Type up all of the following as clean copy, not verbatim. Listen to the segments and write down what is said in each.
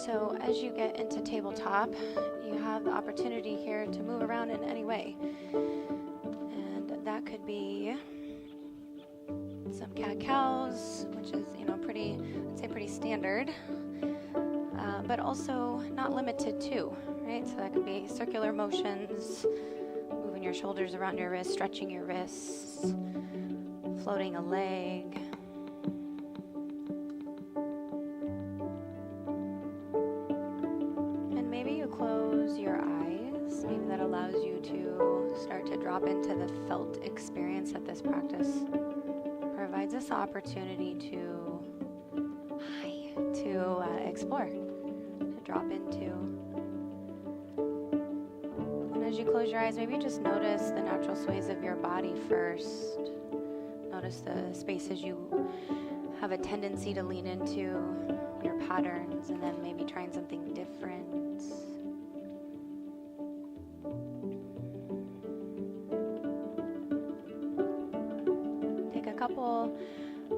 So as you get into tabletop, you have the opportunity here to move around in any way. And that could be some cat-cows, which is, pretty standard, but also not limited to, right? So that could be circular motions, moving your shoulders around your wrists, stretching your wrists, floating a leg. And maybe you close your eyes. Maybe that allows you to start to drop into the felt experience that this practice provides us the opportunity to explore, to drop into. And as you close your eyes, maybe just notice the natural sways of your body first. Notice the spaces you have a tendency to lean into, your patterns, and then maybe trying something different. Take a couple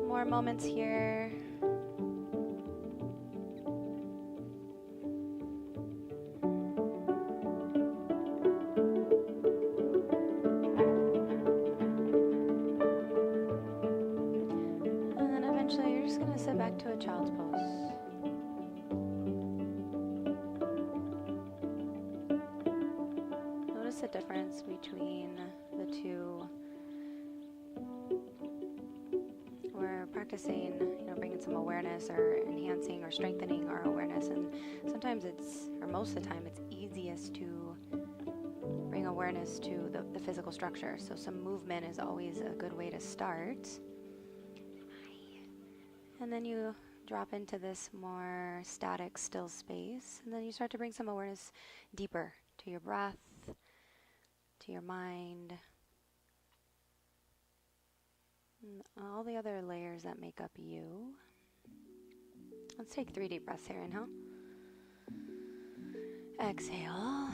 more moments here. Sit back to a child's pose. Notice the difference between the two. We're practicing, bringing some awareness or enhancing or strengthening our awareness. And sometimes most of the time, it's easiest to bring awareness to the physical structure. So some movement is always a good way to start. And then you drop into this more static, still space. And then you start to bring some awareness deeper to your breath, to your mind, and all the other layers that make up you. Let's take 3 deep breaths here. Inhale. Exhale.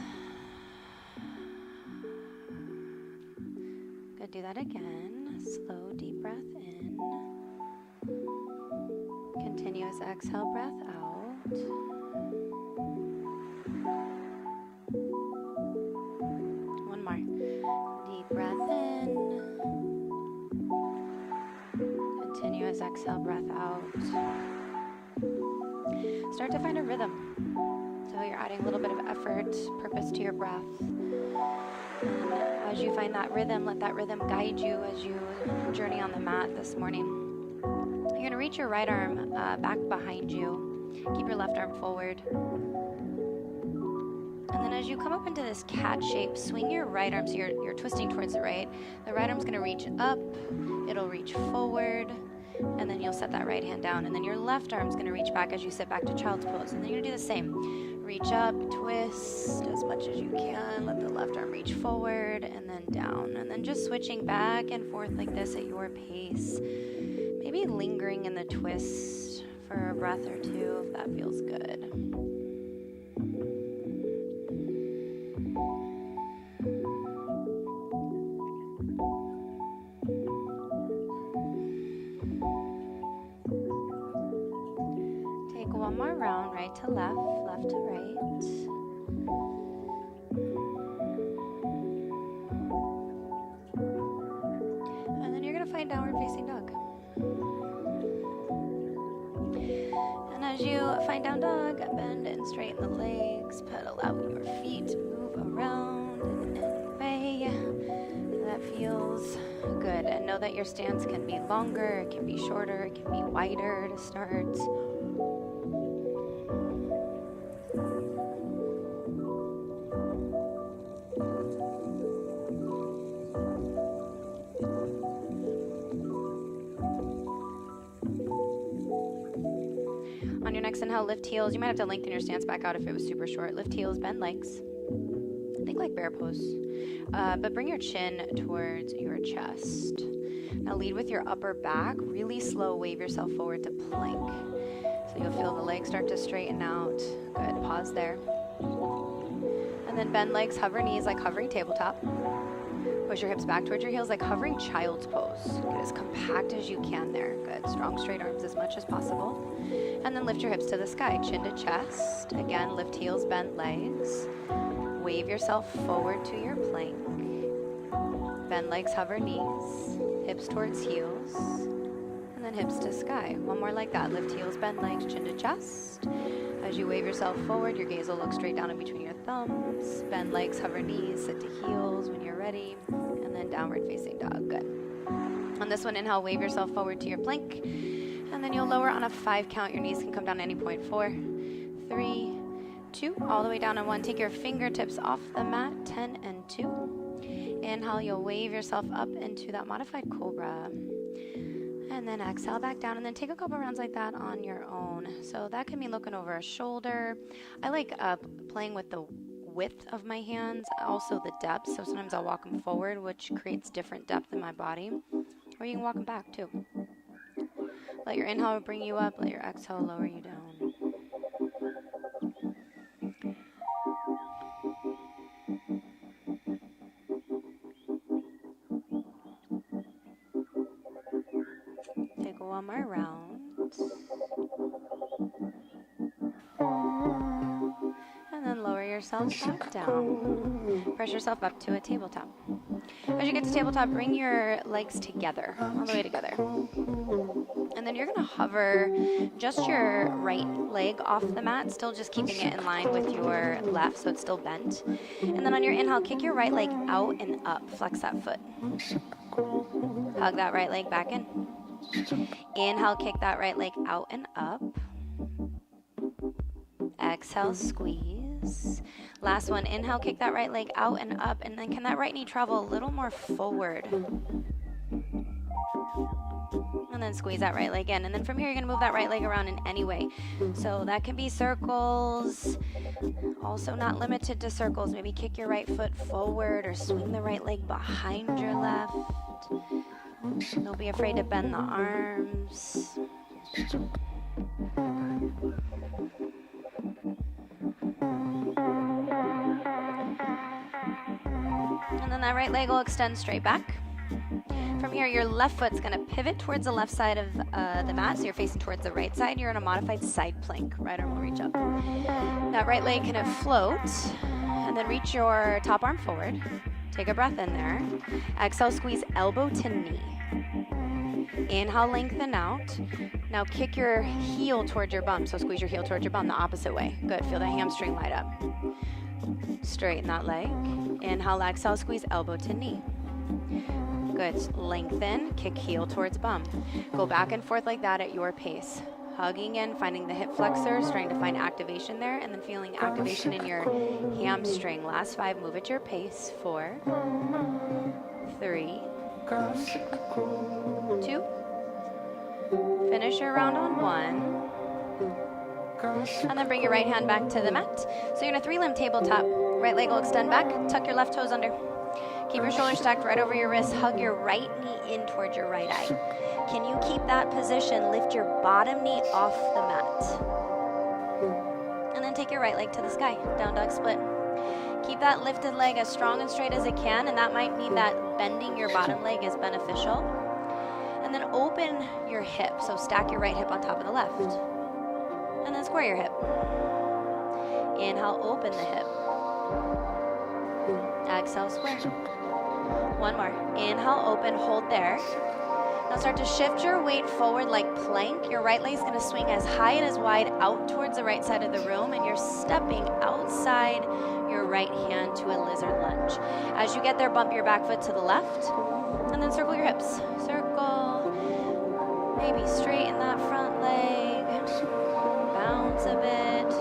Good. Do that again. Slow, deep breath in. Continuous exhale, breath out. One more. Deep breath in. Continuous exhale, breath out. Start to find a rhythm. So you're adding a little bit of effort, purpose to your breath. And as you find that rhythm, let that rhythm guide you as you journey on the mat this morning. You're going to reach your right arm back behind you. Keep your left arm forward. And then as you come up into this cat shape, swing your right arm. So you're twisting towards the right. The right arm's going to reach up. It'll reach forward. And then you'll set that right hand down. And then your left arm's going to reach back as you sit back to child's pose. And then you're going to do the same. Reach up, twist as much as you can. Let the left arm reach forward and then down. And then just switching back and forth like this at your pace. Maybe lingering in the twist for a breath or two if that feels good. Take one more round, right to left, left to right. And then you're going to find downward facing dog. And as you find down dog, bend and straighten the legs, pedal out your feet, move around in any way that feels good. And know that your stance can be longer, it can be shorter, it can be wider to start. On your next inhale, lift heels. You might have to lengthen your stance back out if it was super short. Lift heels, bend legs. Think like bear pose. But bring your chin towards your chest. Now lead with your upper back. Really slow, wave yourself forward to plank. So you'll feel the legs start to straighten out. Good, pause there. And then bend legs, hover knees like hovering tabletop. Push your hips back towards your heels like hovering child's pose. Get as compact as you can there. Good. Strong straight arms as much as possible. And then lift your hips to the sky, chin to chest. Again, lift heels, bend legs. Wave yourself forward to your plank. Bend legs, hover knees. Hips towards heels. And then hips to sky. One more like that. Lift heels, bend legs, chin to chest. As you wave yourself forward, your gaze will look straight down in between your thumbs. Bend legs, hover knees, sit to heels when you're ready. And then downward facing dog. Good. On this one, inhale, wave yourself forward to your plank. And then you'll lower on a 5 count. Your knees can come down at any point. 4, 3, 2, all the way down on 1. Take your fingertips off the mat. 10 and 2. Inhale, you'll wave yourself up into that modified cobra. And then exhale back down, and then take a couple rounds like that on your own. So that can mean looking over a shoulder. I like playing with the width of my hands, also the depth. So sometimes I'll walk them forward, which creates different depth in my body. Or you can walk them back too. Let your inhale bring you up. Let your exhale lower you down. Take one more round. And then lower yourself back down. Press yourself up to a tabletop. As you get to tabletop, bring your legs together, all the way together. And then you're going to hover just your right leg off the mat, still just keeping it in line with your left, so it's still bent. And then on your inhale, kick your right leg out and up. Flex that foot. Hug that right leg back in. Inhale, kick that right leg out and up. Exhale, squeeze. Last one, inhale, kick that right leg out and up, and then can that right knee travel a little more forward? And then squeeze that right leg in. And then from here, you're gonna move that right leg around in any way. So that can be circles, also not limited to circles. Maybe kick your right foot forward or swing the right leg behind your left. Don't be afraid to bend the arms. And then that right leg will extend straight back. From here, your left foot's going to pivot towards the left side of the mat, so you're facing towards the right side. You're in a modified side plank. Right arm will reach up. That right leg can float, and then reach your top arm forward. Take a breath in there. Exhale, squeeze elbow to knee. Inhale, lengthen out. Now kick your heel towards your bum, so squeeze your heel towards your bum the opposite way. Good, feel the hamstring light up. Straighten that leg. Inhale, exhale, squeeze elbow to knee. Good, lengthen, kick heel towards bum. Go back and forth like that at your pace. Hugging in, finding the hip flexors, trying to find activation there, and then feeling activation in your hamstring. Last 5, move at your pace. 4, 3, 2. Finish your round on 1. And then bring your right hand back to the mat. So you're in a 3-limb tabletop. Right leg will extend back. Tuck your left toes under. Keep your shoulders stacked right over your wrists. Hug your right knee in towards your right eye. Can you keep that position? Lift your bottom knee off the mat. And then take your right leg to the sky. Down dog split. Keep that lifted leg as strong and straight as it can, and that might mean that bending your bottom leg is beneficial. And then open your hip. So stack your right hip on top of the left. And then square your hip. Inhale, open the hip. Exhale, square. One more. Inhale, open, hold there. Now start to shift your weight forward like plank. Your right leg is going to swing as high and as wide out towards the right side of the room, and you're stepping outside your right hand to a lizard lunge. As you get there, bump your back foot to the left, and then circle your hips. Circle. Maybe straighten that front leg. Bounce a bit.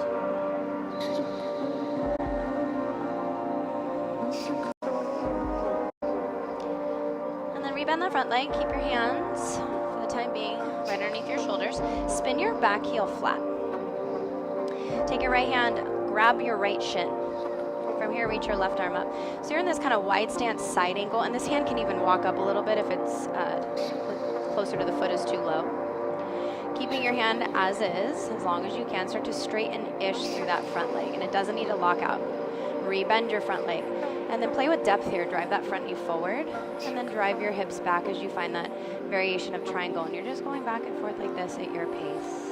Rebend that front leg. Keep your hands, for the time being, right underneath your shoulders. Spin your back heel flat. Take your right hand, grab your right shin. From here, reach your left arm up. So you're in this kind of wide stance side angle, and this hand can even walk up a little bit if it's closer to the foot is too low. Keeping your hand as is, as long as you can, start to straighten-ish through that front leg, and it doesn't need to lock out. Rebend your front leg. And then play with depth here. Drive that front knee forward. And then drive your hips back as you find that variation of triangle. And you're just going back and forth like this at your pace.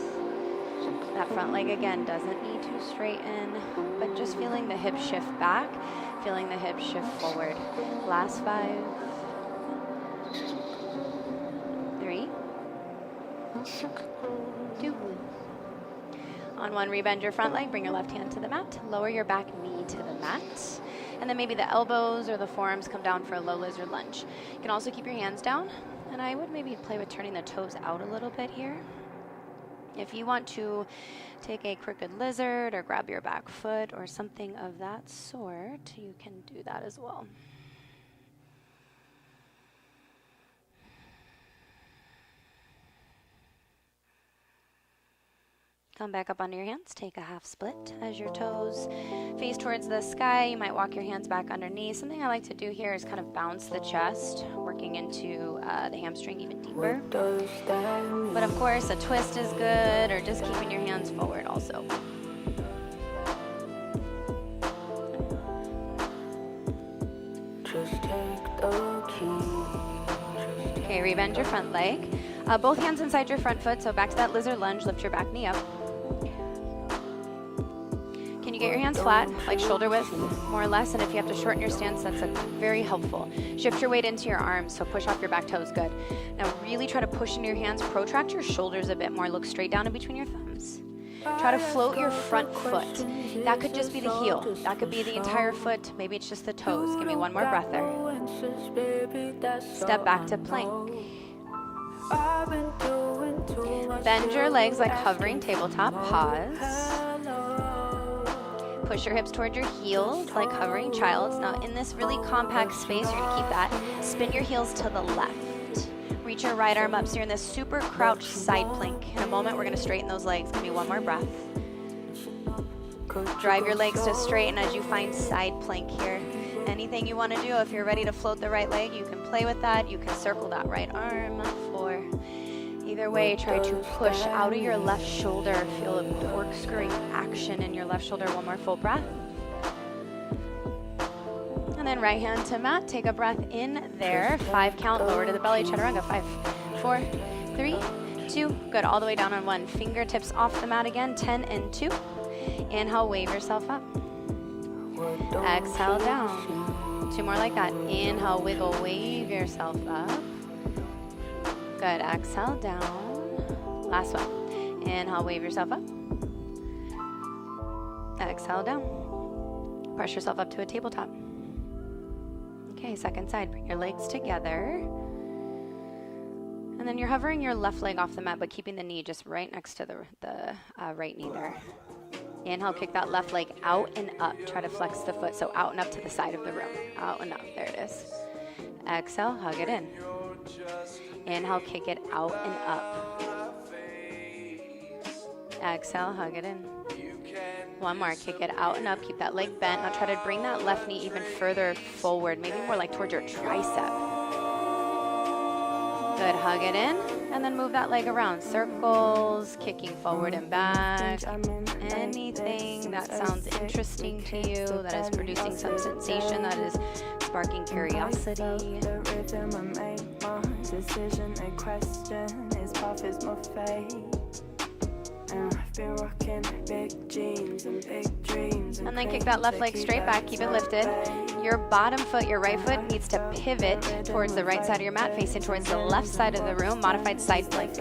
That front leg, again, doesn't need to straighten, but just feeling the hips shift back, feeling the hips shift forward. Last 5, 3, 2. On 1, rebend your front leg, bring your left hand to the mat, lower your back knee to the mat, and then maybe the elbows or the forearms come down for a low lizard lunge. You can also keep your hands down, and I would maybe play with turning the toes out a little bit here. If you want to take a crooked lizard or grab your back foot or something of that sort, you can do that as well. Come back up onto your hands, take a half split as your toes face towards the sky. You might walk your hands back underneath. Something I like to do here is kind of bounce the chest, working into the hamstring even deeper. But of course, a twist is good, or just keeping your hands forward also. Just take the key. Okay, rebend your front leg. Both hands inside your front foot, so back to that lizard lunge, lift your back knee up. Can you get your hands flat, like shoulder width, more or less? And if you have to shorten your stance, that's very helpful. Shift your weight into your arms, so push off your back toes, good. Now really try to push into your hands, protract your shoulders a bit more, look straight down in between your thumbs. Try to float your front foot. That could just be the heel. That could be the entire foot. Maybe it's just the toes. Give me one more breath there. Step back to plank. Bend your legs like hovering tabletop. Pause. Push your hips toward your heels like hovering childs. Now in this really compact space, you're gonna keep that. Spin your heels to the left. Reach your right arm up, so you're in this super crouched side plank. In a moment, we're gonna straighten those legs. Give me one more breath. Drive your legs to straighten as you find side plank here. Anything you wanna do, if you're ready to float the right leg, you can play with that. You can circle that right arm for either way. Try to push out of your left shoulder. Feel a corkscrewing action in your left shoulder. One more full breath. And then right hand to mat. Take a breath in there. 5 count, lower to the belly, chaturanga. 5, 4, 3, 2. Good, all the way down on 1. Fingertips off the mat again. 10 and 2. Inhale, wave yourself up. Exhale down. 2 more like that. Inhale, wiggle, wave yourself up. Good, exhale down. Last one. Inhale, wave yourself up. Exhale down. Press yourself up to a tabletop. Okay, second side. Bring your legs together. And then you're hovering your left leg off the mat, but keeping the knee just right next to the right knee there. Inhale, kick that left leg out and up. Try to flex the foot, so out and up to the side of the room. Out and up, there it is. Exhale, hug it in. Inhale, kick it out and up. Exhale, hug it in. One more, kick it out and up. Keep that leg bent. Now try to bring that left knee even further forward, maybe more like towards your tricep. Good, hug it in, and then move that leg around. Circles, kicking forward and back. Anything that sounds interesting to you, that is producing some sensation, that is sparking curiosity. And then kick that left leg straight back, keep it lifted. Your bottom foot, your right foot, needs to pivot towards the right side of your mat, facing towards the left side of the room, modified side plank.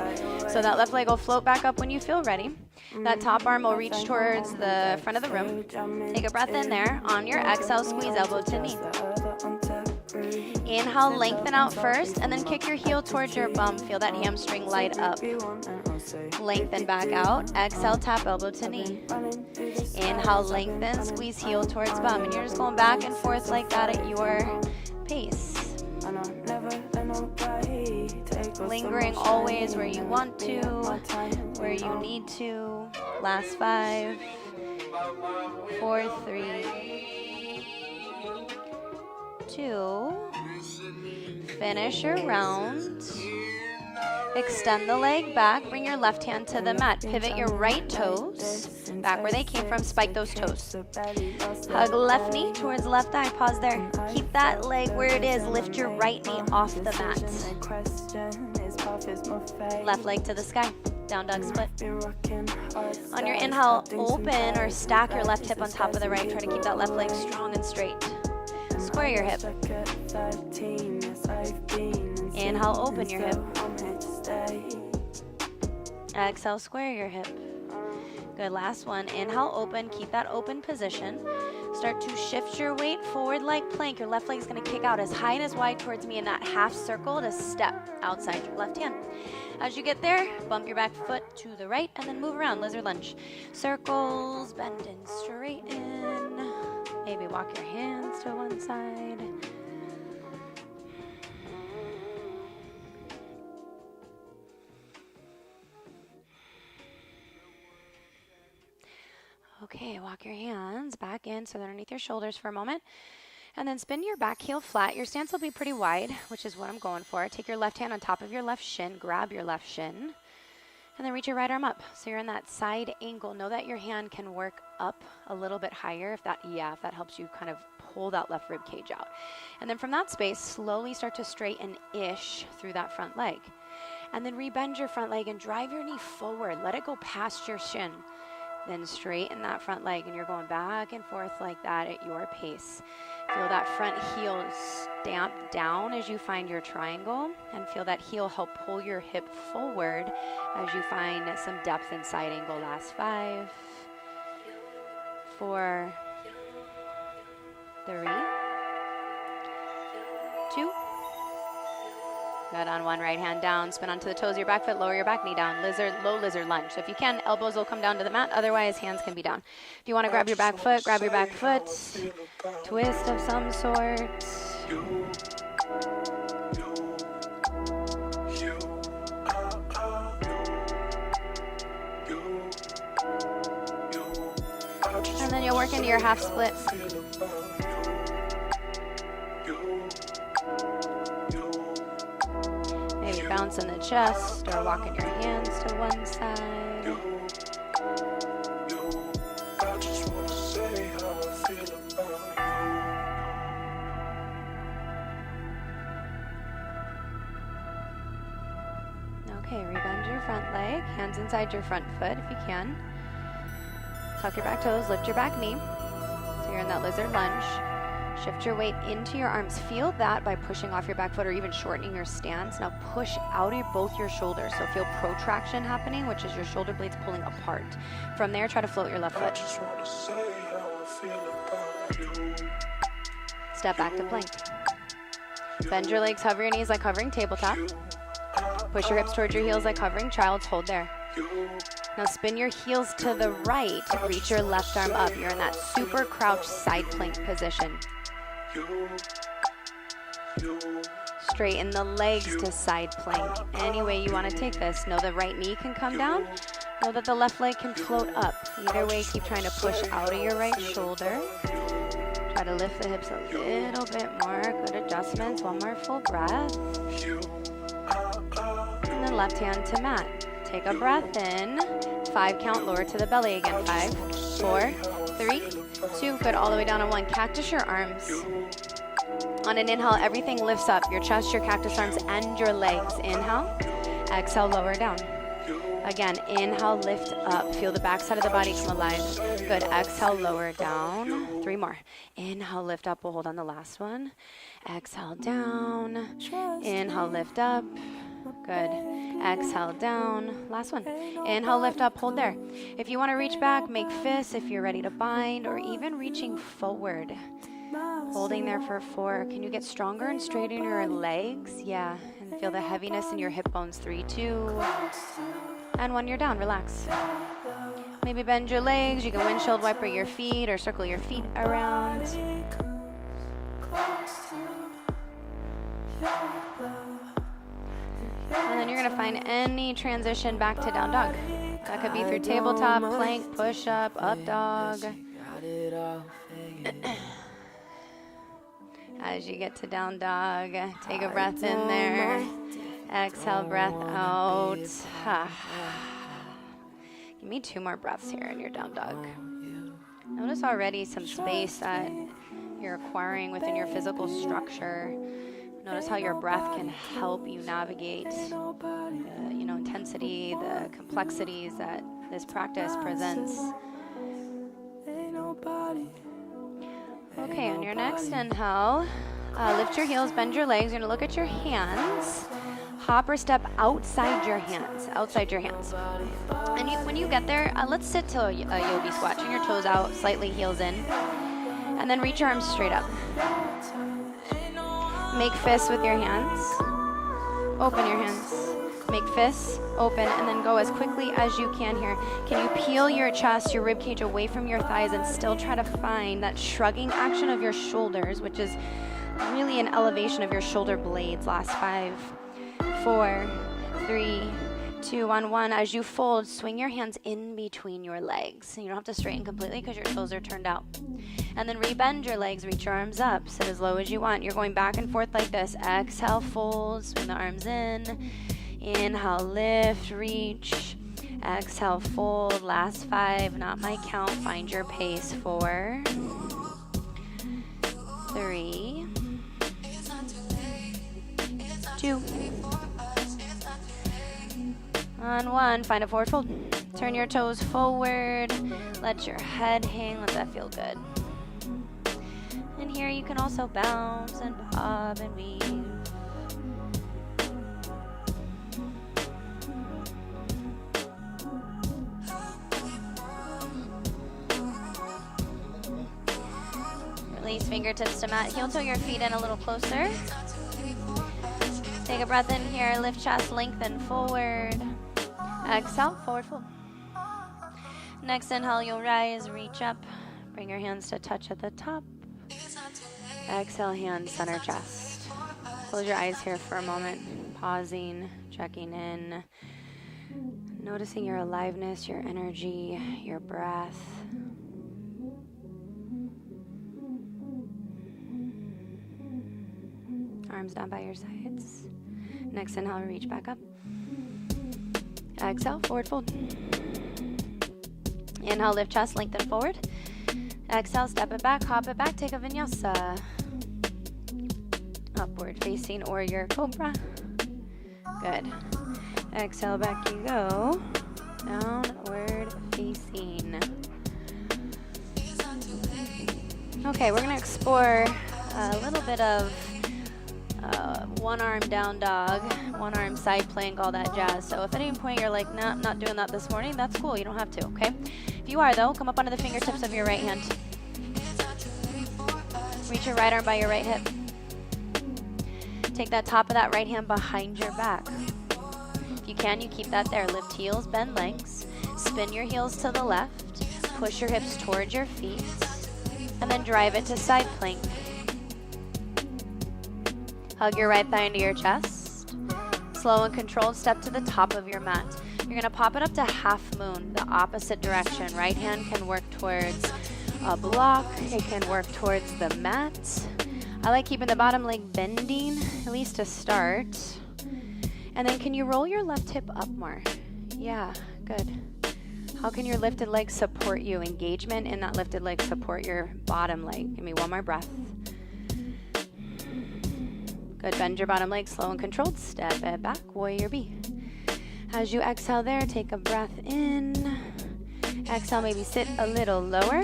So that left leg will float back up when you feel ready. That top arm will reach towards the front of the room. Take a breath in there. On your exhale, squeeze elbow to knee. Inhale, lengthen out first, and then kick your heel towards your bum. Feel that hamstring light up. Lengthen back out. Exhale, tap elbow to knee. Inhale, lengthen, squeeze heel towards bum. And you're just going back and forth like that at your pace. Lingering always where you want to, where you need to. Last 5, 4, 3, 2. Finish your round. Extend the leg back. Bring your left hand to the mat. Pivot your right toes back where they came from. Spike those toes. Hug left knee towards left thigh. Pause there. Keep that leg where it is. Lift your right knee off the mat. Left leg to the sky. Down dog split. On your inhale, open or stack your left hip on top of the right. Try to keep that left leg strong and straight. Square your hip. Inhale, open your hip. Exhale, square your hip. Good, last one. Inhale, open. Keep that open position. Start to shift your weight forward like plank. Your left leg is going to kick out as high and as wide towards me in that half circle to step outside your left hand. As you get there, bump your back foot to the right and then move around, lizard lunge. Circles, bend and straighten. Maybe walk your hands to one side. Okay, walk your hands back in so they're underneath your shoulders for a moment. And then spin your back heel flat. Your stance will be pretty wide, which is what I'm going for. Take your left hand on top of your left shin. Grab your left shin. And then reach your right arm up. So you're in that side angle. Know that your hand can work up a little bit higher if that helps you kind of pull that left rib cage out. And then from that space, slowly start to straighten-ish through that front leg. And then rebend your front leg and drive your knee forward. Let it go past your shin. Then straighten that front leg, and you're going back and forth like that at your pace. Feel that front heel stamp down as you find your triangle, and feel that heel help pull your hip forward as you find some depth in side angle. Last 5, 4, 3, 2. Good. On one, right hand down, spin onto the toes of your back foot, lower your back knee down, low lizard lunge. So if you can, elbows will come down to the mat, otherwise hands can be down. If you want to grab your back foot, twist of some sort. And then you'll work into your half split. Maybe bounce in the chest or walking your hands to one side. Okay, rebend your front leg, hands inside your front foot if you can. Tuck your back toes, lift your back knee. So you're in that lizard lunge. Shift your weight into your arms. Feel that by pushing off your back foot or even shortening your stance. Now push out of both your shoulders. So feel protraction happening, which is your shoulder blades pulling apart. From there, try to float your left foot. Step back to plank. Bend your legs, hover your knees like hovering tabletop. Push your hips towards your heels like hovering child's. Hold there. Now spin your heels to the right. Reach your left arm up. You're in that super crouch side plank position. Straighten the legs to side plank. Any way you want to take this. Know the right knee can come down. Know that the left leg can float up. Either way, keep trying to push out of your right shoulder. Try to lift the hips a little bit more. Good adjustments. One more full breath. And then left hand to mat. Take a breath in. 5 count, lower to the belly again. 5, 4, 3, 2. Good, all the way down on 1. Cactus your arms. On an inhale, everything lifts up. Your chest, your cactus arms, and your legs. Inhale. Exhale, lower down. Again, inhale, lift up. Feel the back side of the body come alive. Good, exhale, lower down. 3 more. Inhale, lift up. We'll hold on the last one. Exhale, down. Inhale, lift up. Good. Exhale, down. Last one. Inhale, lift up, hold there. If you want to reach back, make fists if you're ready to bind, or even reaching forward. Holding there for 4. Can you get stronger and straighten your legs? Yeah. And feel the heaviness in your hip bones. 3, 2. And 1, you're down. Relax. Maybe bend your legs. You can windshield wiper your feet or circle your feet around. And then you're going to find any transition back to down dog. That could be through tabletop, plank, push-up, up dog. As you get to down dog, take a breath in there. Exhale, breath out. Give me 2 more breaths here in your down dog. Notice already some space that you're acquiring within your physical structure. Notice how your breath can help you navigate the intensity, the complexities that this practice presents. Okay, on your next inhale, lift your heels, bend your legs. You're going to look at your hands. Hop or step outside your hands. And when you get there, let's sit to a yogi squat. Turn your toes out, slightly heels in. And then reach your arms straight up. Make fists with your hands. Open your hands. Make fists, open, and then go as quickly as you can here. Can you peel your chest, your rib cage away from your thighs and still try to find that shrugging action of your shoulders, which is really an elevation of your shoulder blades. Last 5, 4, 3, 2, on 1. As you fold, swing your hands in between your legs. You don't have to straighten completely because your toes are turned out. And then rebend your legs, reach your arms up, sit as low as you want. You're going back and forth like this. Exhale, fold, swing the arms in. Inhale, lift, reach. Exhale, fold. Last 5, not my count. Find your pace. 4, 3, 2. On 1, find a forward fold. Turn your toes forward. Let your head hang. Let that feel good. And here you can also bounce and bob and weave. Release fingertips to mat. Heel toe your feet in a little closer. Take a breath in here. Lift chest, lengthen forward. Exhale, forward fold. Next inhale, you'll rise, reach up. Bring your hands to touch at the top. Exhale, hands center chest. Close your eyes here for a moment. Pausing, checking in. Noticing your aliveness, your energy, your breath. Arms down by your sides. Next inhale, reach back up. Exhale, forward fold. Inhale, lift chest, lengthen forward. Exhale, step it back, hop it back, take a vinyasa. Upward facing warrior cobra. Good. Exhale, back you go. Downward facing. Okay, we're going to explore a little bit of one arm down dog, one arm side plank, all that jazz. So if at any point you're like, nah, not doing that this morning, that's cool. You don't have to, okay? If you are, though, come up onto the fingertips of your right hand. Reach your right arm by your right hip. Take that top of that right hand behind your back. If you can, you keep that there. Lift heels, bend legs. Spin your heels to the left. Push your hips towards your feet. And then drive it to side plank. Hug your right thigh into your chest. Slow and controlled step to the top of your mat. You're going to pop it up to half moon, the opposite direction. Right hand can work towards a block. It can work towards the mat. I like keeping the bottom leg bending, at least to start. And then can you roll your left hip up more? Yeah, good. How can your lifted leg support you? Engagement in that lifted leg support your bottom leg. Give me one more breath. Good, bend your bottom leg, slow and controlled. Step it back, warrior B. As you exhale there, take a breath in. Exhale, maybe sit a little lower.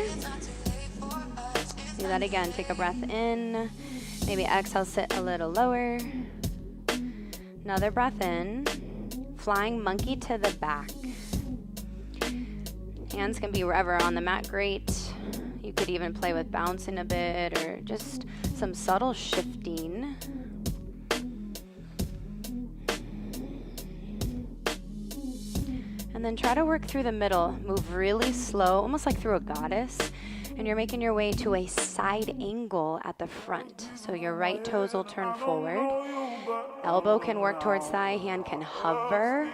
Do that again, take a breath in. Maybe exhale, sit a little lower. Another breath in. Flying monkey to the back. Hands can be wherever on the mat, great. You could even play with bouncing a bit or just some subtle shifting. And then try to work through the middle. Move really slow, almost like through a goddess. And you're making your way to a side angle at the front. So your right toes will turn forward. Elbow can work towards thigh, hand can hover.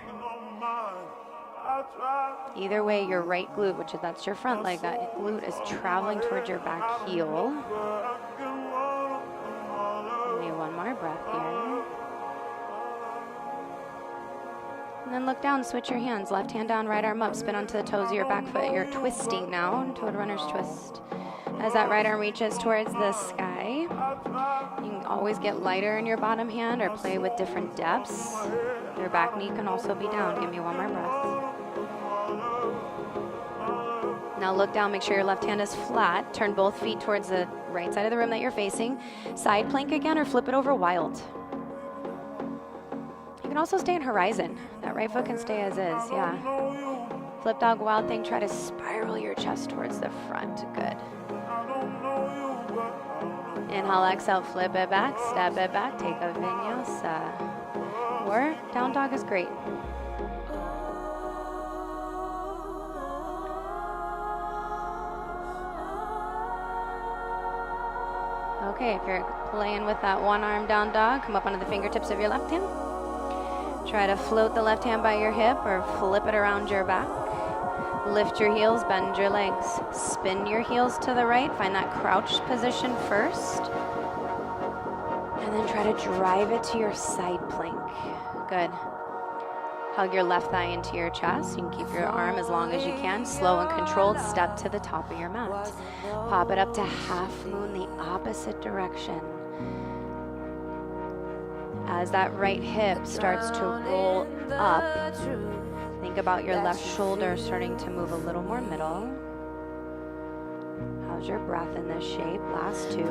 Either way, your right glute, which is that's your front leg, that glute is traveling towards your back heel. Give me one more breath here. then look down, switch your hands. Left hand down, right arm up, spin onto the toes of your back foot. You're twisting now, toad runner's twist. As that right arm reaches towards the sky, you can always get lighter in your bottom hand or play with different depths. Your back knee can also be down. Give me one more breath. Now look down, make sure your left hand is flat. Turn both feet towards the right side of the room that you're facing. Side plank again or flip it over wild. You can also stay in horizon. That right foot can stay as is, yeah. Flip dog, wild thing, try to spiral your chest towards the front. Good. Inhale, exhale, flip it back, step it back, take a vinyasa. Or down dog is great. Okay, if you're playing with that one arm down dog, come up onto the fingertips of your left hand. Try to float the left hand by your hip or flip it around your back. Lift your heels, bend your legs. Spin your heels to the right. Find that crouched position first. And then try to drive it to your side plank. Good. Hug your left thigh into your chest. You can keep your arm as long as you can. Slow and controlled step to the top of your mat. Pop it up to half moon, the opposite direction. As that right hip starts to roll up, think about your left shoulder starting to move a little more middle. How's your breath in this shape? Last two.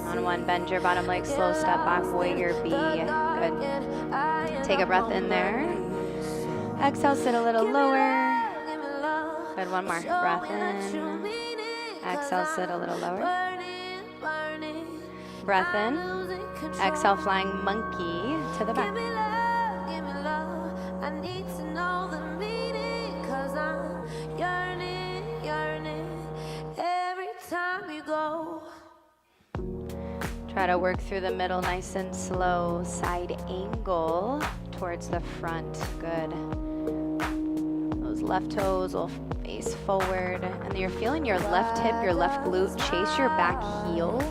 On one, bend your bottom leg, slow step back, warrior B. Good. Take a breath in there. Exhale, sit a little lower. Good, one more. Breath in. Exhale, sit a little lower. Breath in. Exhale, flying monkey to the back. Try to work through the middle nice and slow. Side angle towards the front. Good. Those left toes will face forward. And then you're feeling your left hip, your left glute chase your back heel.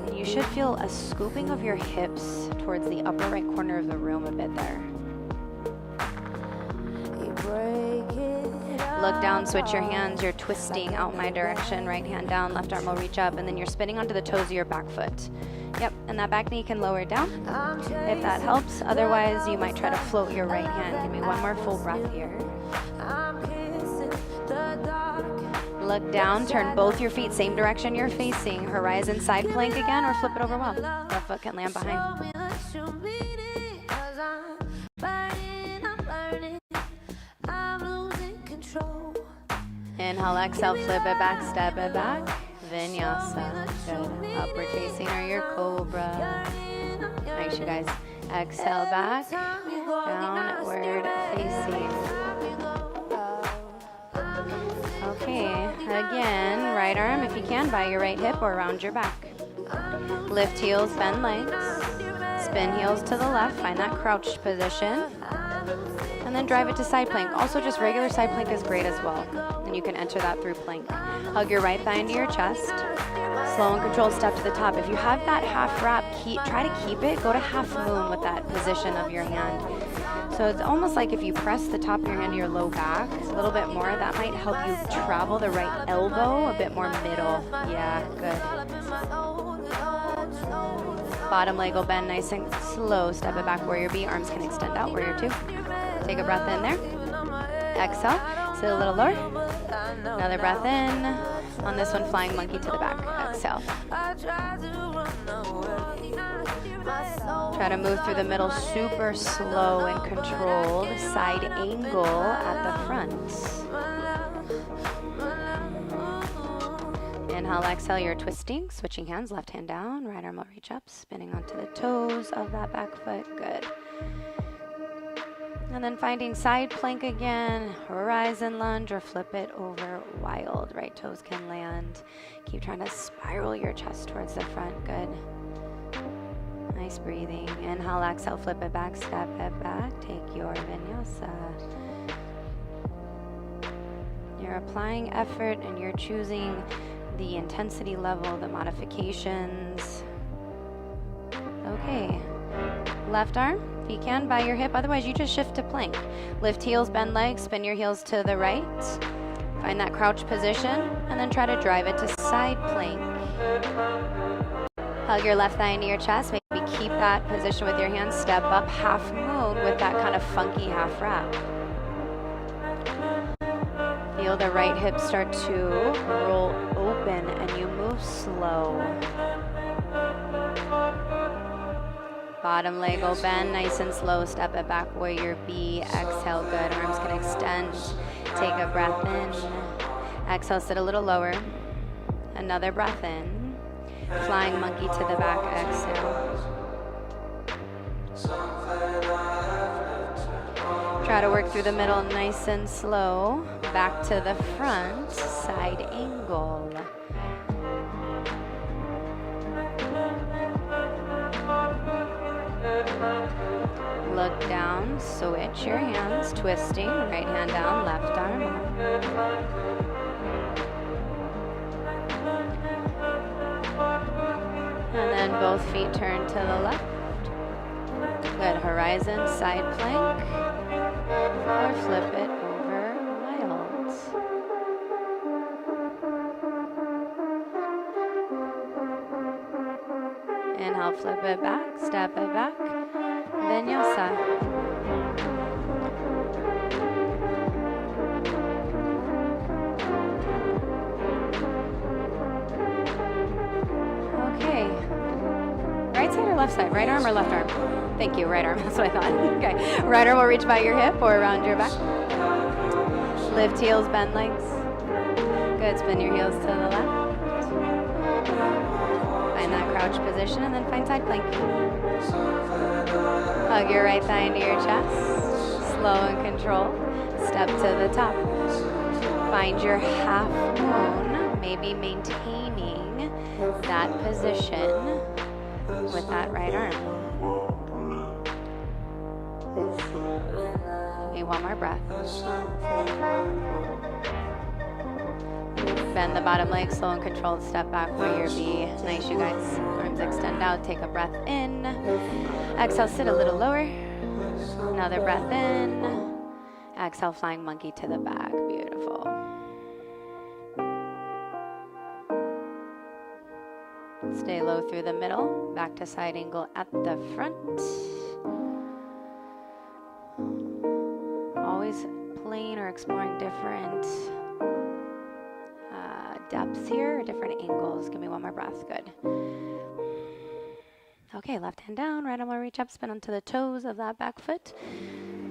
And you should feel a scooping of your hips towards the upper right corner of the room a bit there. Look down, switch your hands. You're twisting out my direction. Right hand down, left arm will reach up, and then you're spinning onto the toes of your back foot. Yep, and that back knee can lower down if that helps. Otherwise, you might try to float your right hand. Give me one more full breath here. Look down, turn both your feet same direction you're facing. Horizon side plank again, or flip it over well. Left foot can land behind. Inhale, exhale, flip it back, step it back. Vinyasa. Good. Upward facing or your cobra. Nice, you guys. Exhale back. Downward facing. Okay. Again, right arm if you can by your right hip or around your back. Lift heels, bend legs. Spin heels to the left. Find that crouched position. And then drive it to side plank. Also, just regular side plank is great as well. And you can enter that through plank. Hug your right thigh into your chest. Slow and controlled step to the top. If you have that half wrap, try to keep it. Go to half moon with that position of your hand. So it's almost like if you press the top of your hand to your low back a little bit more, that might help you travel the right elbow a bit more middle. Yeah, good. Bottom leg will bend nice and slow. Step it back, warrior B. Arms can extend out, warrior 2. Take a breath in there. Exhale. Sit a little lower. Another breath in. On this one, flying monkey to the back. Exhale. Try to move through the middle super slow and controlled. Side angle at the front. Inhale, exhale, you're twisting. Switching hands, left hand down. Right arm will reach up, spinning onto the toes of that back foot. Good. And then finding side plank again, horizon lunge, or flip it over wild. Right toes can land. Keep trying to spiral your chest towards the front. Good. Nice breathing. Inhale, exhale, flip it back, step it back. Take your vinyasa. You're applying effort and you're choosing the intensity level, the modifications. Okay. Left arm, if you can, by your hip. Otherwise, you just shift to plank. Lift heels, bend legs, spin your heels to the right. Find that crouch position, and then try to drive it to side plank. Hug your left thigh into your chest. Maybe keep that position with your hands. Step up half moon with that kind of funky half wrap. Feel the right hip start to roll open, and you move slow. Bottom leg will bend, nice and slow. Step it back, warrior B. Exhale, good. Arms can extend. Take a breath in. Exhale, sit a little lower. Another breath in. Flying monkey to the back, exhale. Try to work through the middle, nice and slow. Back to the front, side angle. Look down, switch your hands, twisting, right hand down, left arm up. And then both feet turn to the left. Good, horizon, side plank, or flip it over wild. Inhale, flip it back, step it back. Vinyasa. Okay. Right side or left side? Right arm or left arm? Thank you, right arm. That's what I thought. Okay. Right arm will reach by your hip or around your back. Lift heels, bend legs. Good. Spin your heels to the left. Find that crouch position and then find side plank. Hug your right thigh into your chest. Slow and control. Step to the top. Find your half moon, maybe maintaining that position with that right arm. Okay, one more breath. Bend the bottom leg, slow and controlled. Step back, warrior B. Nice, you guys. Arms extend out. Take a breath in. Exhale, sit a little lower. Another breath in. Exhale, flying monkey to the back. Beautiful. Stay low through the middle. Back to side angle at the front. Always playing or exploring different depths here, or different angles. Give me one more breath. Good. Okay, left hand down, right arm will reach up, spin onto the toes of that back foot.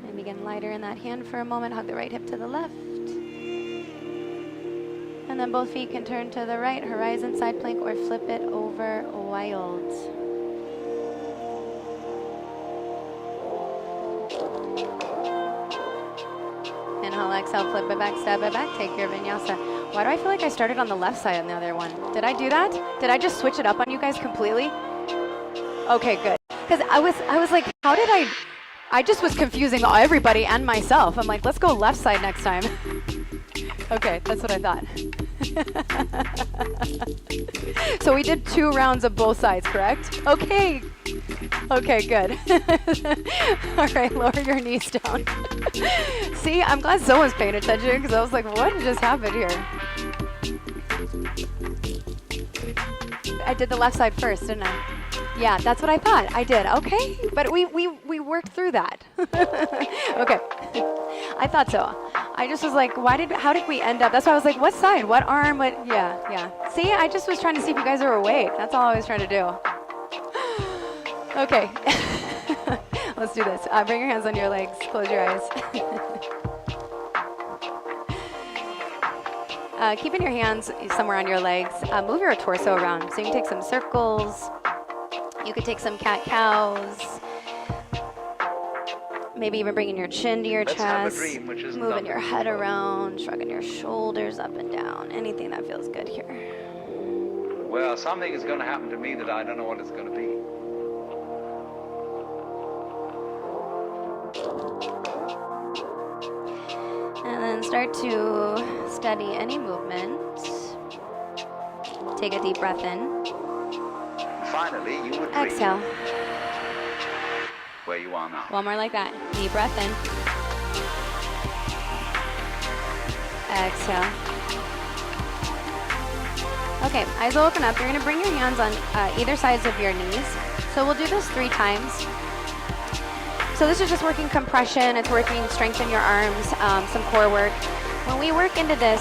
Maybe get lighter in that hand for a moment. Hug the right hip to the left. And then both feet can turn to the right, horizon, side plank, or flip it over wild. Inhale, exhale, flip it back, step it back, take your vinyasa. Why do I feel like I started on the left side on the other one? Did I do that? Did I just switch it up on you guys completely? Okay, good. Because I was like, how did I just was confusing everybody and myself. I'm like, let's go left side next time. Okay, that's what I thought. So we did 2 rounds of both sides, correct? Okay. Okay, good. All right, lower your knees down. See, I'm glad someone's paying attention because I was like, what just happened here? I did the left side first, didn't I? Yeah, that's what I thought. I did. Okay, but we worked through that. Okay, I thought so. I just was like, how did we end up? That's why I was like, what side? What arm? What? Yeah. See, I just was trying to see if you guys are awake. That's all I was trying to do. Okay, let's do this. Bring your hands on your legs. Close your eyes. Keeping your hands somewhere on your legs. Move your torso around. So you can take some circles. You could take some cat-cows. Maybe even bringing your chin to your chest. Moving your head around. Shrugging your shoulders up and down. Anything that feels good here. Well, something is going to happen to me that I don't know what it's going to be. And then start to study any movement. Take a deep breath in. Finally, you would exhale. where you are now. One more like that. Deep breath in. Exhale. Okay, eyes will open up. You're going to bring your hands on either sides of your knees. So we'll do this 3 times. So this is just working compression. It's working strength in your arms, some core work. When we work into this,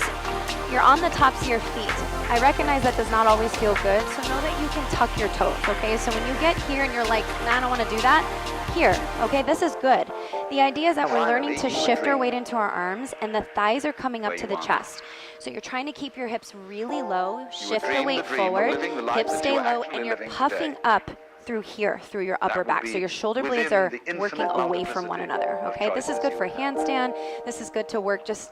you're on the tops of your feet. I recognize that does not always feel good, so know that you can tuck your toes, okay? So when you get here and you're like, nah, I don't want to do that, here, okay? This is good. The idea is that we're learning to shift our weight into our arms, and the thighs are coming up to the chest. So you're trying to keep your hips really low, shift the weight forward, hips stay low, and you're puffing up through here, through your upper back. So your shoulder blades are working away from one another, okay? This is good for handstand. This is good to work just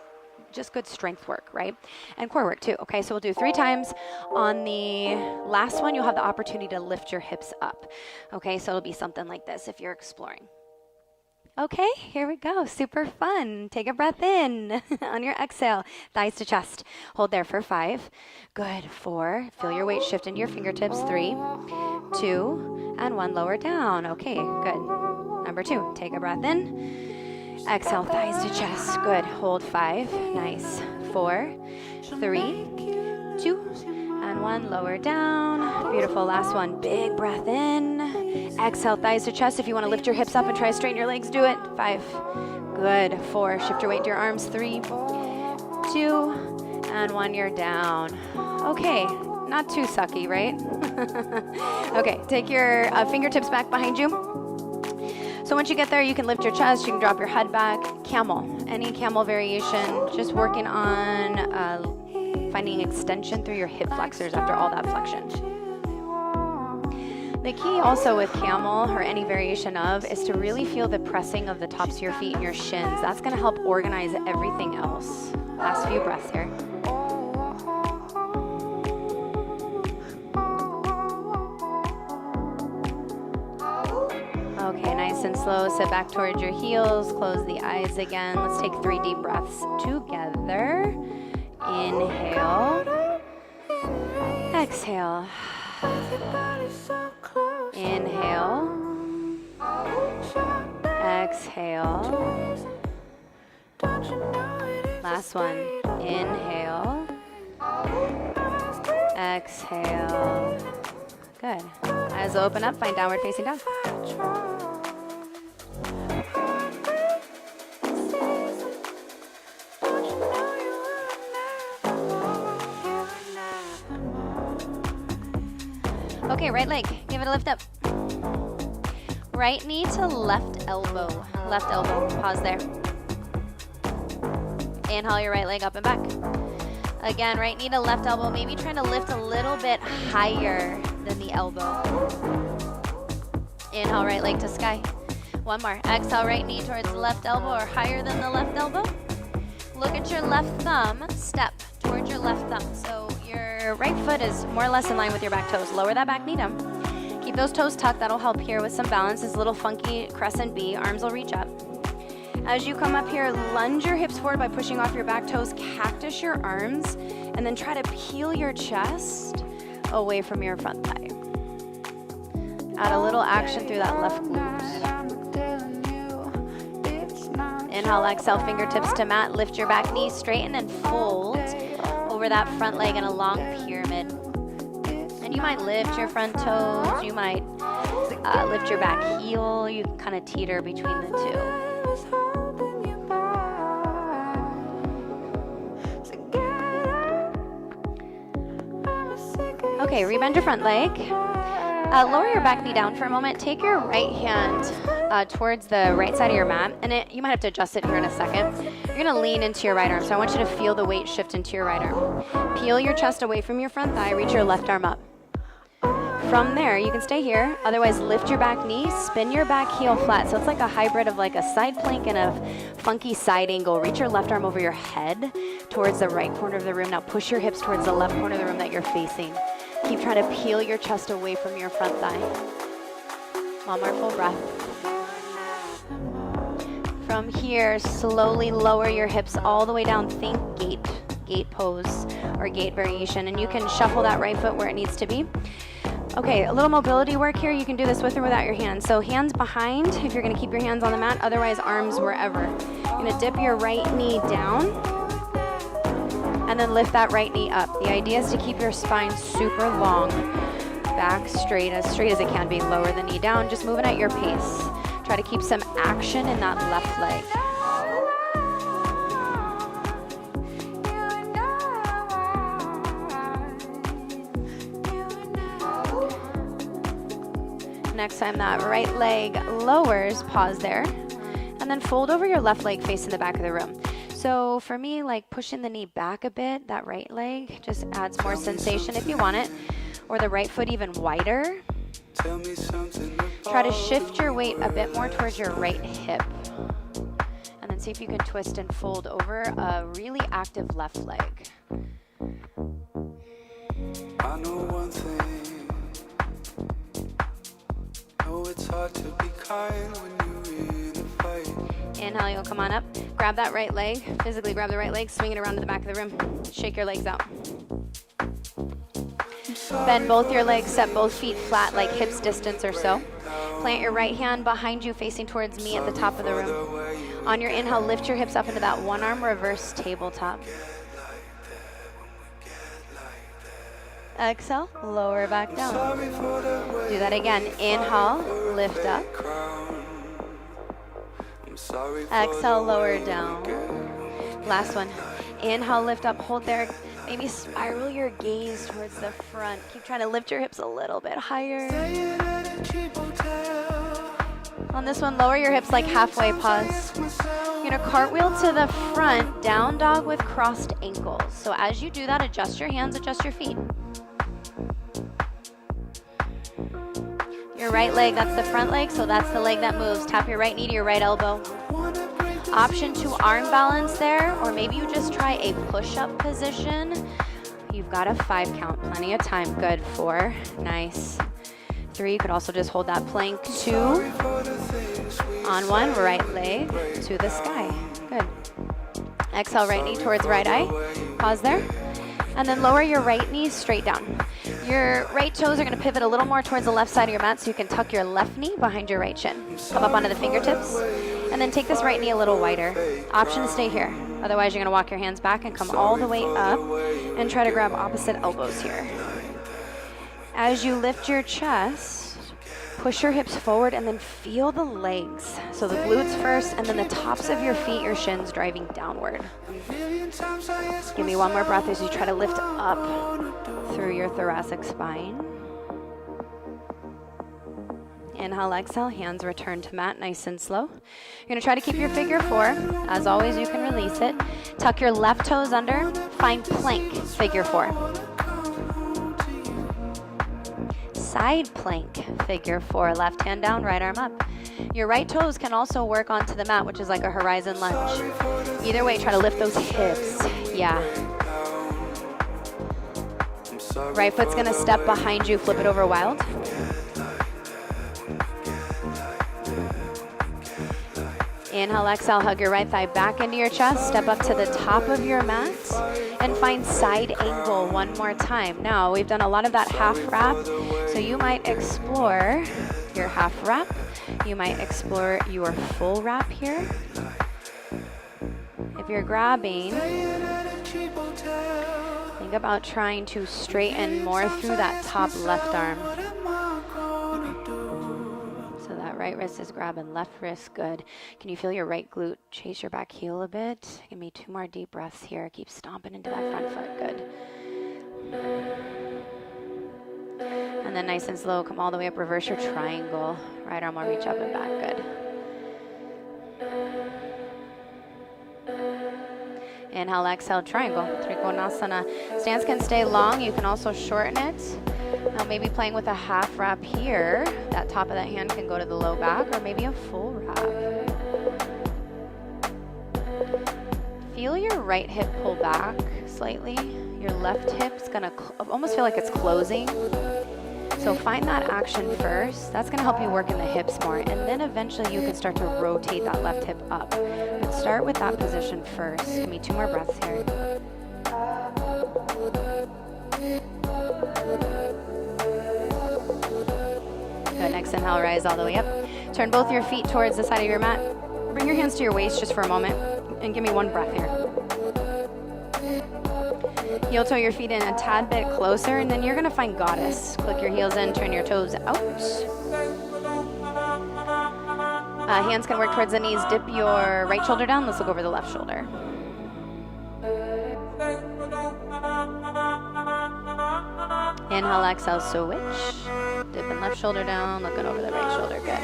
good strength work, right? And core work too, okay? So we'll do 3 times. On the last one, you'll have the opportunity to lift your hips up, okay? So it'll be something like this if you're exploring. Okay, here we go. Super fun. Take a breath in. On your exhale, thighs to chest. Hold there for 5. Good. 4. Feel your weight shift into your fingertips. 3, 2, and 1. Lower down. Okay, good. Number 2, take a breath in. Exhale, thighs to chest. Good. Hold 5. Nice. 4, 3, 2, and 1. Lower down. Beautiful. Last one. Big breath in. Exhale, thighs to chest. If you want to lift your hips up and try to straighten your legs, do it. 5. Good. 4. Shift your weight to your arms. 3, 2, and 1. You're down. Okay. Not too sucky, right? Okay. Take your fingertips back behind you. So once you get there, you can lift your chest, you can drop your head back. Camel, any camel variation, just working on finding extension through your hip flexors after all that flexion. The key also with camel, or any variation of, is to really feel the pressing of the tops of your feet and your shins. That's going to help organize everything else. Last few breaths here. Okay, nice and slow. Sit back towards your heels. Close the eyes again. Let's take 3 deep breaths together. Inhale. Exhale. Inhale. Exhale. Last one. Inhale. Exhale. Good. Eyes open up. Find downward facing dog. Okay, right leg, give it a lift up. Right knee to left elbow. Left elbow, pause there. Inhale your right leg up and back. Again, right knee to left elbow, maybe trying to lift a little bit higher than the elbow. Inhale, right leg to sky. One more. Exhale, right knee towards the left elbow or higher than the left elbow. Look at your left thumb, step towards your left thumb. So your right foot is more or less in line with your back toes. Lower that back knee down. Keep those toes tucked. That'll help here with some balance. This little funky crescent B. Arms will reach up. As you come up here, lunge your hips forward by pushing off your back toes. Cactus your arms. And then try to peel your chest away from your front thigh. Add a little action through that left glute. Inhale, exhale, fingertips to mat. Lift your back knee, straighten and fold over that front leg in a long pyramid. And you might lift your front toes. You might lift your back heel. You can kind of teeter between the two. Okay, rebend your front leg. Lower your back knee down for a moment. Take your right hand towards the right side of your mat, and you might have to adjust it here in a second. You're going to lean into your right arm, so I want you to feel the weight shift into your right arm. Peel your chest away from your front thigh. Reach your left arm up. From there, you can stay here. Otherwise, lift your back knee, spin your back heel flat. So it's like a hybrid of like a side plank and a funky side angle. Reach your left arm over your head towards the right corner of the room. Now push your hips towards the left corner of the room that you're facing. Keep trying to peel your chest away from your front thigh. One more full breath. From here, slowly lower your hips all the way down. Think gate pose or gate variation. And you can shuffle that right foot where it needs to be. Okay, a little mobility work here. You can do this with or without your hands. So hands behind if you're gonna keep your hands on the mat, otherwise arms wherever. You're gonna dip your right knee down and then lift that right knee up. The idea is to keep your spine super long, back straight as it can be. Lower the knee down, just moving at your pace. Try to keep some action in that left leg. Next time that right leg lowers, pause there, and then fold over your left leg facing the back of the room. So for me, like pushing the knee back a bit, that right leg just adds more sensation if you want it, or the right foot even wider. Try to shift your weight a bit more towards your right hip, and then see if you can twist and fold over a really active left leg. I know one thing. It's hard to be kind when you're in a fight. Inhale, you'll come on up. Grab that right leg. Physically grab the right leg. Swing it around to the back of the room. Shake your legs out. Bend both your legs. Set both feet flat, like hips distance or so. Plant your right hand behind you, facing towards me at the top of the room. On your inhale, lift your hips up into that one arm reverse tabletop. Exhale, lower back down. Do that again. Inhale, lift up. Exhale, lower down. Last one. Inhale, lift up, hold there. Maybe spiral your gaze towards the front. Keep trying to lift your hips a little bit higher. On this one, lower your hips like halfway, pause. You're gonna cartwheel to the front, down dog with crossed ankles. So as you do that, adjust your hands, adjust your feet. Your right leg, that's the front leg, so that's the leg that moves. Tap your right knee to your right elbow. Option to arm balance there, or maybe you just try a push-up position. You've got a 5 count, plenty of time. Good, 4, nice. 3, you could also just hold that plank. 2, on 1, right leg to the sky. Good. Exhale, right knee towards right eye. Pause there. And then lower your right knee straight down. Your right toes are going to pivot a little more towards the left side of your mat, so you can tuck your left knee behind your right shin. Come up onto the fingertips, and then take this right knee a little wider. Option to stay here. Otherwise, you're going to walk your hands back and come all the way up and try to grab opposite elbows here. As you lift your chest, push your hips forward and then feel the legs. So the glutes first, and then the tops of your feet, your shins driving downward. Give me one more breath as you try to lift up through your thoracic spine. Inhale, exhale, hands return to mat, nice and slow. You're gonna try to keep your figure 4. As always, you can release it. Tuck your left toes under, find plank, figure 4. Side plank, figure 4. Left hand down, right arm up. Your right toes can also work onto the mat, which is like a horizon lunge. Either way, try to lift those hips. Yeah. Right foot's gonna step behind you, flip it over wild. Inhale, exhale, hug your right thigh back into your chest, step up to the top of your mat, and find side angle one more time. Now, we've done a lot of that half wrap, so you might explore your half wrap. You might explore your full wrap here. If you're grabbing, think about trying to straighten more through that top left arm. So that right wrist is grabbing, left wrist, good. Can you feel your right glute chase your back heel a bit? Give me 2 more deep breaths here. Keep stomping into that front foot, good. And then nice and slow, come all the way up, reverse your triangle. Right arm will reach up and back, good. Inhale, exhale, triangle, Trikonasana. Stance can stay long, you can also shorten it. Now maybe playing with a half wrap here. That top of that hand can go to the low back, or maybe a full wrap. Feel your right hip pull back slightly. Your left hip's gonna almost feel like it's closing. So find that action first. That's gonna help you work in the hips more, and then eventually you can start to rotate that left hip up. But start with that position first. Give me 2 more breaths here. next inhale, rise all the way up. Turn both your feet towards the side of your mat. Bring your hands to your waist just for a moment and give me one breath here. Heel toe your feet in a tad bit closer, and then you're gonna find goddess. Click your heels in, turn your toes out. Hands can work towards the knees. Dip your right shoulder down. Let's look over the left shoulder. Inhale, exhale, switch. Dipping left shoulder down, looking over the right shoulder. Good.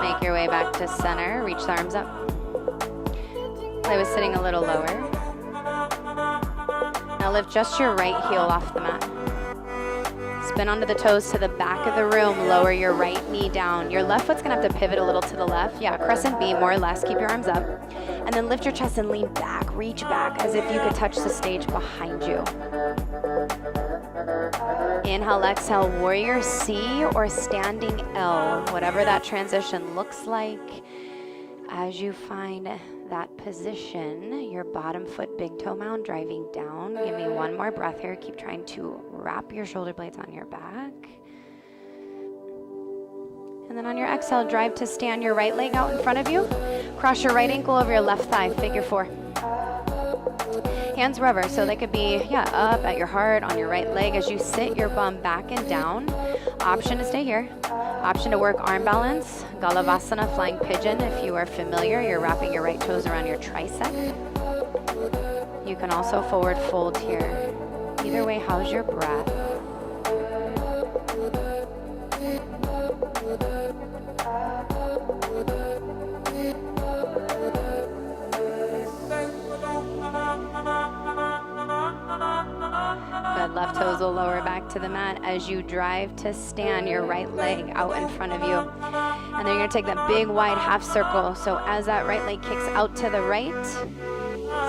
Make your way back to center. Reach the arms up. I was sitting a little lower. Now lift just your right heel off the mat. Spin onto the toes to the back of the room. Lower your right knee down. Your left foot's gonna have to pivot a little to the left. Yeah, crescent B, more or less. Keep your arms up. And then lift your chest and lean back. Reach back as if you could touch the stage behind you. Inhale, exhale, warrior C or standing L. Whatever that transition looks like. As you find that position, your bottom foot, big toe mound driving down. Give me one more breath here. Keep trying to wrap your shoulder blades on your back. And then on your exhale, drive to stand your right leg out in front of you. Cross your right ankle over your left thigh, figure four. Hands wherever, so they could be, up at your heart, on your right leg. As you sit your bum back and down, option to stay here. Option to work arm balance, Galavasana, flying pigeon. If you are familiar, you're wrapping your right toes around your tricep. You can also forward fold here. Either way, how's your breath? Good, left toes will lower back to the mat as you drive to stand your right leg out in front of you. And then you're gonna take that big wide half circle. So as that right leg kicks out to the right,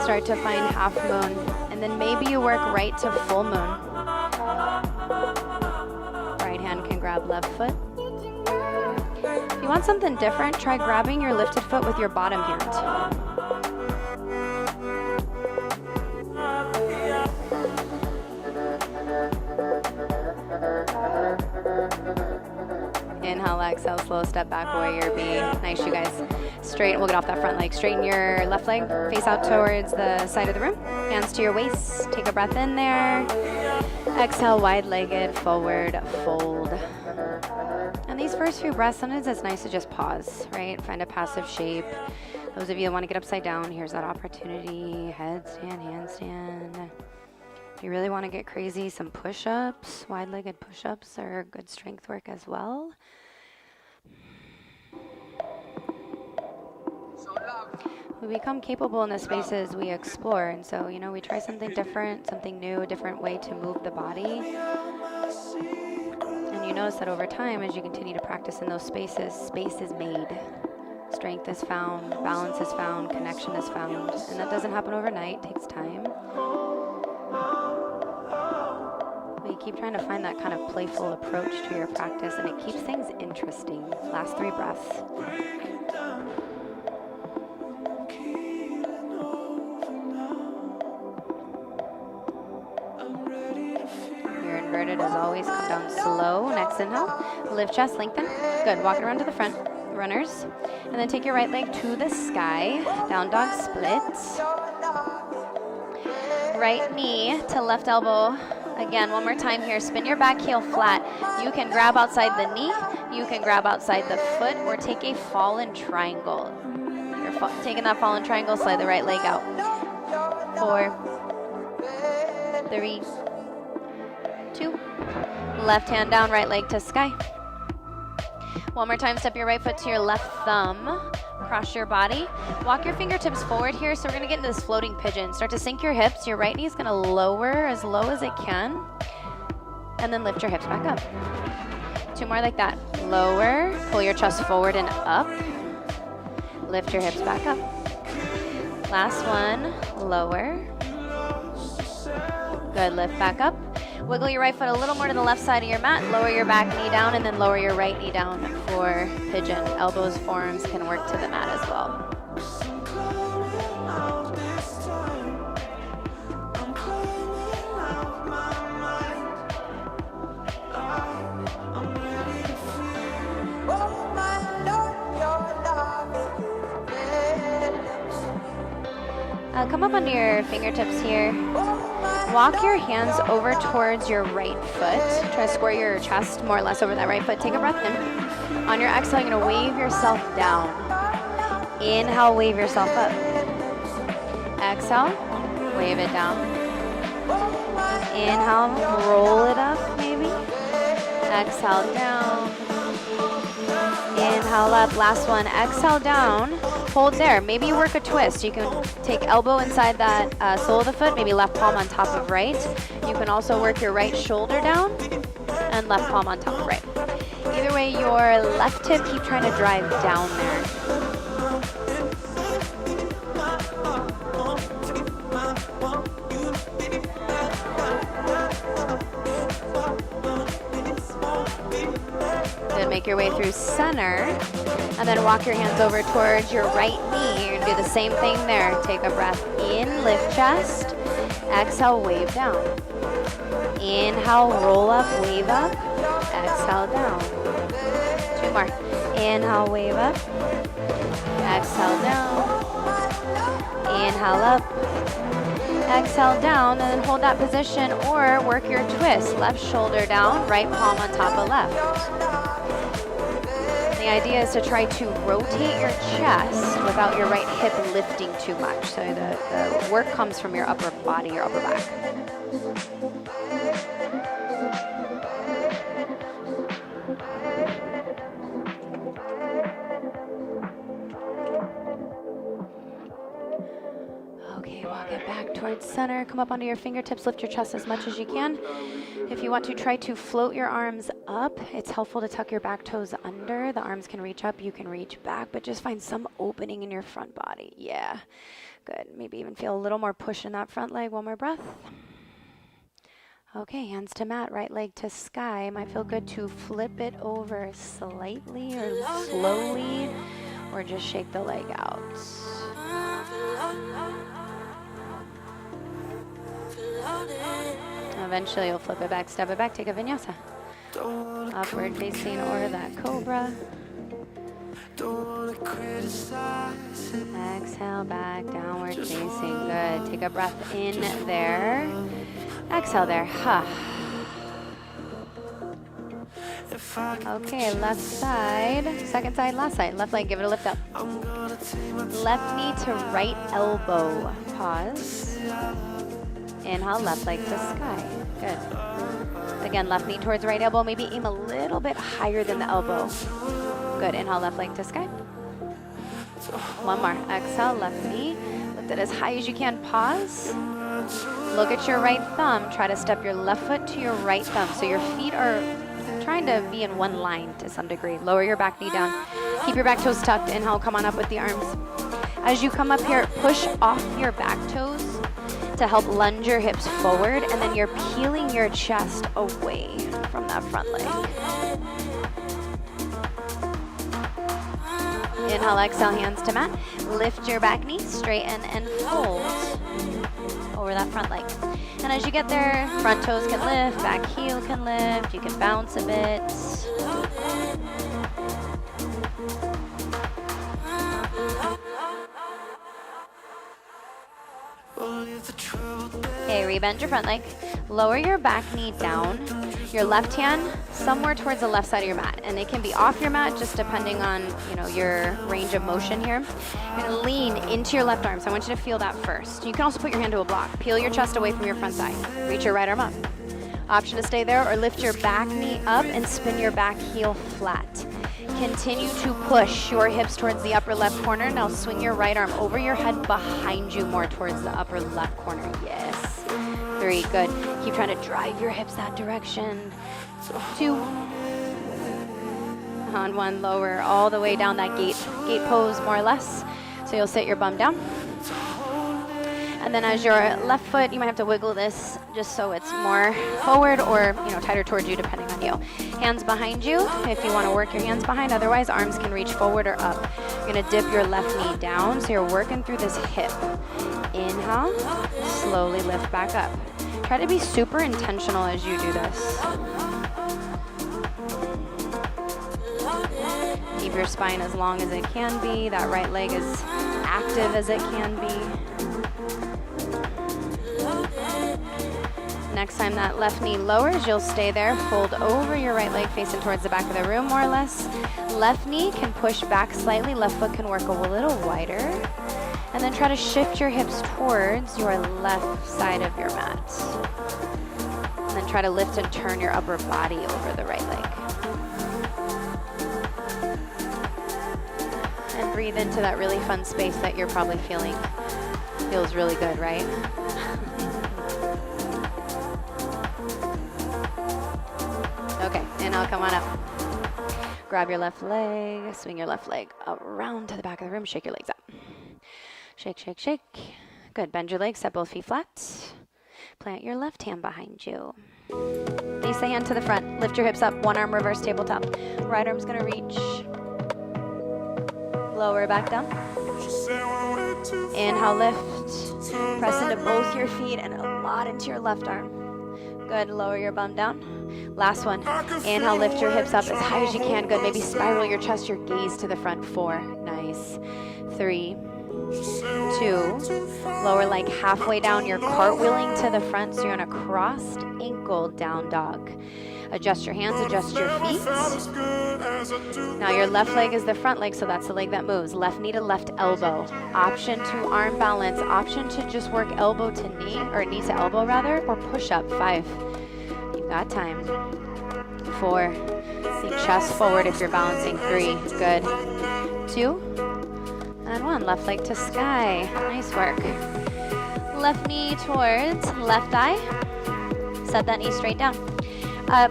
start to find half moon. And then maybe you work right to full moon. Right hand can grab left foot. If you want something different, try grabbing your lifted foot with your bottom hand. Inhale, exhale, slow step back, warrior B. Nice, you guys. Straight, we'll get off that front leg. Straighten your left leg, face out towards the side of the room. Hands to your waist, take a breath in there. Exhale, wide-legged, forward, fold. And these first few breaths, sometimes it's nice to just pause, right? Find a passive shape. Those of you that want to get upside down, here's that opportunity. Headstand, handstand. If you really want to get crazy, some push-ups, wide-legged push-ups are good strength work as well. We become capable in the spaces we explore, and so, we try something different, something new, a different way to move the body. And you notice that over time, as you continue to practice in those spaces, space is made. Strength is found, balance is found, connection is found. And that doesn't happen overnight, it takes time. But you keep trying to find that kind of playful approach to your practice, and it keeps things interesting. Last 3 breaths. You're inverted as always. Come down slow. Next inhale. Lift chest, lengthen. Good. Walk it around to the front. Runners. And then take your right leg to the sky. Down dog split. Right knee to left elbow. Again, one more time here. Spin your back heel flat. You can grab outside the knee. You can grab outside the foot, or take a fallen triangle. You're taking that fallen triangle, slide the right leg out. 4, 3, 2. Left hand down, right leg to sky. One more time, step your right foot to your left thumb. Cross your body. Walk your fingertips forward here. So we're going to get into this floating pigeon. Start to sink your hips. Your right knee is going to lower as low as it can. And then lift your hips back up. 2 more like that. Lower. Pull your chest forward and up. Lift your hips back up. Last one. Lower. Good. Lift back up. Wiggle your right foot a little more to the left side of your mat. Lower your back knee down, and then lower your right knee down for pigeon. Elbows, forearms can work to the mat as well. Come up onto your fingertips here. Walk your hands over towards your right foot. Try to square your chest more or less over that right foot. Take a breath in. On your exhale, you're gonna wave yourself down. Inhale, wave yourself up. Exhale, wave it down. Inhale, roll it up maybe. Exhale, down. Inhale up, last one. Exhale down, hold there. Maybe you work a twist. You can take elbow inside that sole of the foot, maybe left palm on top of right. You can also work your right shoulder down and left palm on top of right. Either way, your left hip, keep trying to drive down there. Good, make your way through center, and then walk your hands over towards your right knee. You're gonna do the same thing there. Take a breath in, lift chest. Exhale, wave down. Inhale, roll up, wave up. Exhale, down. Two more. Inhale, wave up. Exhale, down. Inhale up. Exhale down, and then hold that position or work your twist. Left shoulder down, right palm on top of left. The idea is to try to rotate your chest without your right hip lifting too much. So the work comes from your upper body, your upper back. Okay, walk it back towards center. Come up onto your fingertips, lift your chest as much as you can. If you want to try to float your arms up, it's helpful to tuck your back toes under. The arms can reach up, you can reach back, but just find some opening in your front body. Yeah, good. Maybe even feel a little more push in that front leg. One more breath. Okay, hands to mat, right leg to sky. Might feel good to flip it over slightly or slowly, or just shake the leg out. Eventually you'll flip it back, step it back, take a vinyasa. Upward facing or that cobra. Exhale back, downward facing, good. Take a breath in there. Exhale there, Okay, left side, second side, last side. Left leg, give it a lift up. Left knee to right elbow, pause. Inhale, left leg to sky, good. Again, left knee towards right elbow, maybe aim a little bit higher than the elbow. Good, inhale, left leg to sky. One more, exhale, left knee. Lift it as high as you can, pause. Look at your right thumb, try to step your left foot to your right thumb. So your feet are trying to be in one line to some degree. Lower your back knee down. Keep your back toes tucked. Inhale, come on up with the arms. As you come up here, push off your back toes to help lunge your hips forward, and then you're peeling your chest away from that front leg. Inhale, exhale, hands to mat. Lift your back knee, straighten and fold over that front leg. And as you get there, front toes can lift, back heel can lift, you can bounce a bit. Okay, rebend your front leg. Lower your back knee down. Your left hand somewhere towards the left side of your mat. And it can be off your mat just depending on, your range of motion here. You're gonna lean into your left arm. So I want you to feel that first. You can also put your hand to a block. Peel your chest away from your front side. Reach your right arm up. Option to stay there or lift your back knee up and spin your back heel flat. Continue to push your hips towards the upper left corner. Now swing your right arm over your head behind you more towards the upper left corner. Yes. 3, good. Keep trying to drive your hips that direction. 2. On 1, lower all the way down that gate pose more or less. So you'll sit your bum down. And then as your left foot, you might have to wiggle this just so it's more forward or tighter towards you depending on you. Hands behind you if you want to work your hands behind. Otherwise, arms can reach forward or up. You're going to dip your left knee down so you're working through this hip. Inhale, slowly lift back up. Try to be super intentional as you do this. Keep keep your spine as long as it can be. That right leg as active as it can be. Next time that left knee lowers, you'll stay there. Fold over your right leg facing towards the back of the room, more or less. Left knee can push back slightly. Left foot can work a little wider. And then try to shift your hips towards your left side of your mat. And then try to lift and turn your upper body over the right leg. And breathe into that really fun space that you're probably feeling. Feels really good, right? Okay, and I'll come on up. Grab your left leg, swing your left leg around to the back of the room, shake your legs up. Shake, shake, shake. Good, bend your legs, set both feet flat. Plant your left hand behind you. Release the hand to the front, lift your hips up, one arm reverse tabletop. Right arm's gonna reach. Lower back down. Inhale, lift. Press into both your feet and a lot into your left arm. Good, lower your bum down. Last one. Inhale, lift your hips up as high as you can. Good, maybe spiral your chest, your gaze to the front. 4, nice. 3, 2, lower leg halfway down. You're cartwheeling to the front, so you're in a crossed ankle down dog. Adjust your hands, adjust your feet. Now your left leg is the front leg, so that's the leg that moves. Left knee to left elbow. Option to arm balance. Option to just work elbow to knee, or knee to elbow rather, or push up. 5. You got time. 4. Think chest forward if you're balancing. 3. Good. 2. And 1. Left leg to sky. Nice work. Left knee towards left thigh. Set that knee straight down.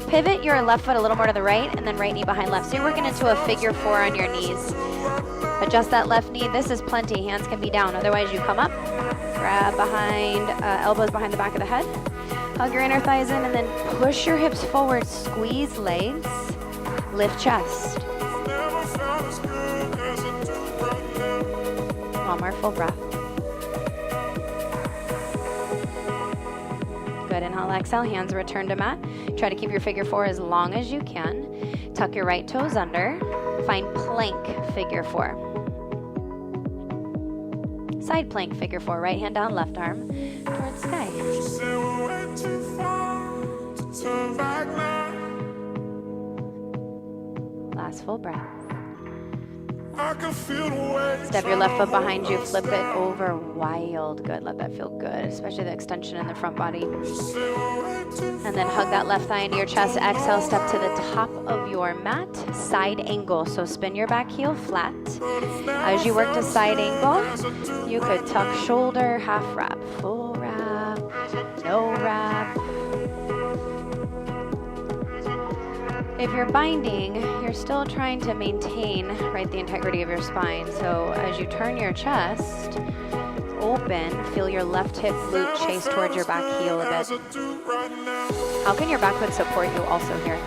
Pivot your left foot a little more to the right, and then right knee behind left. So you're working into a figure 4 on your knees. Adjust that left knee. This is plenty. Hands can be down. Otherwise, you come up, grab behind, elbows behind the back of the head. Hug your inner thighs in, and then push your hips forward. Squeeze legs. Lift chest. One more full breath. Good. Inhale, exhale. Hands return to mat. Try to keep your figure 4 as long as you can. Tuck your right toes under. Find plank figure 4. Side plank figure 4. Right hand down, left arm towards sky. Last full breath. Step your left foot behind you, flip it over wild. Good, let that feel good, especially the extension in the front body. And then hug that left thigh into your chest. Exhale, step to the top of your mat, side angle. So spin your back heel flat. As you work to side angle, you could tuck shoulder, half wrap, full wrap, no wrap. If you're binding, you're still trying to maintain, right, the integrity of your spine. So as you turn your chest open, feel your left hip glute chase towards your back heel a bit. How can your back foot support you also here?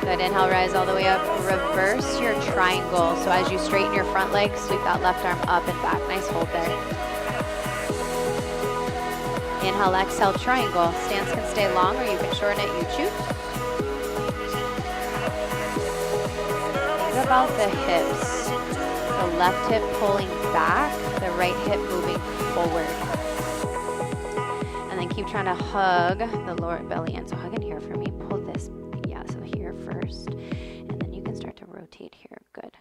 Good, inhale, rise all the way up. Reverse your triangle. So as you straighten your front leg, sweep that left arm up and back. Nice hold there. Inhale, exhale, triangle. Stance can stay long or you can shorten it, you choose. Think about the hips. The left hip pulling back, the right hip moving forward. And then keep trying to hug the lower belly in. So hug in here for me. Pull this. Yeah, so here first. And then you can start to rotate here. Good.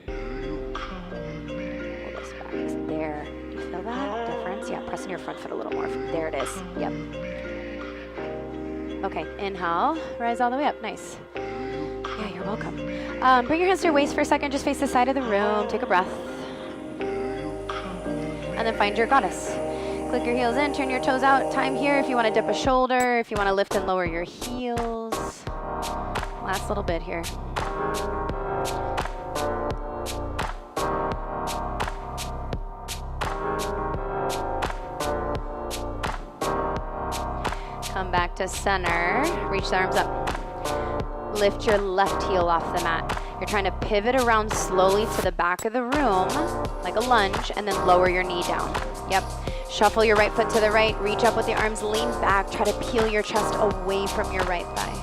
Pull this back. It's there. Do you feel that difference? Yeah, pressing your front foot a little more. There it is. Yep. Okay, inhale. Rise all the way up. Nice. Yeah, you're welcome. Bring your hands to your waist for a second. Just face the side of the room. Take a breath. And then find your goddess. Click your heels in. Turn your toes out. Time here if you want to dip a shoulder. If you want to lift and lower your heels. Last little bit here. Come back to center. Reach the arms up. Lift your left heel off the mat. You're trying to pivot around slowly to the back of the room, like a lunge, and then lower your knee down. Yep. Shuffle your right foot to the right, reach up with the arms, lean back, try to peel your chest away from your right thigh.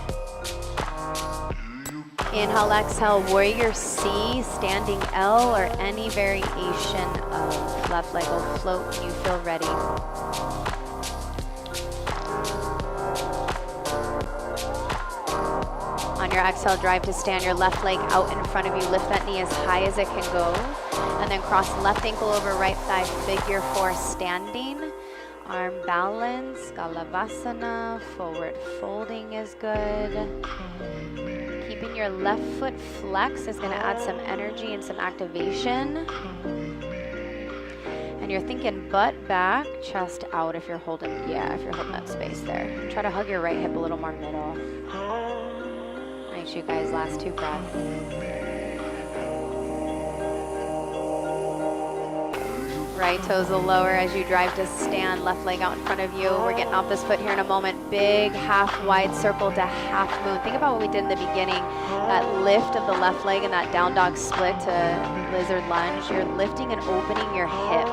Inhale, exhale, warrior C, standing L, or any variation of left leg will float when you feel ready. On your exhale, drive to stand your left leg out in front of you. Lift that knee as high as it can go. And then cross left ankle over right thigh, figure 4 standing. Arm balance, Galavasana, forward folding is good. Keeping your left foot flex is gonna add some energy and some activation. And you're thinking butt back, chest out if you're holding, if you're holding that space there. Try to hug your right hip a little more middle. Nice, you guys, last 2 breaths. Right toes a lower as you drive to stand, left leg out in front of you. We're getting off this foot here in a moment. Big half wide circle to half moon. Think about what we did in the beginning. That lift of the left leg and that down dog split to lizard lunge. You're lifting and opening your hip.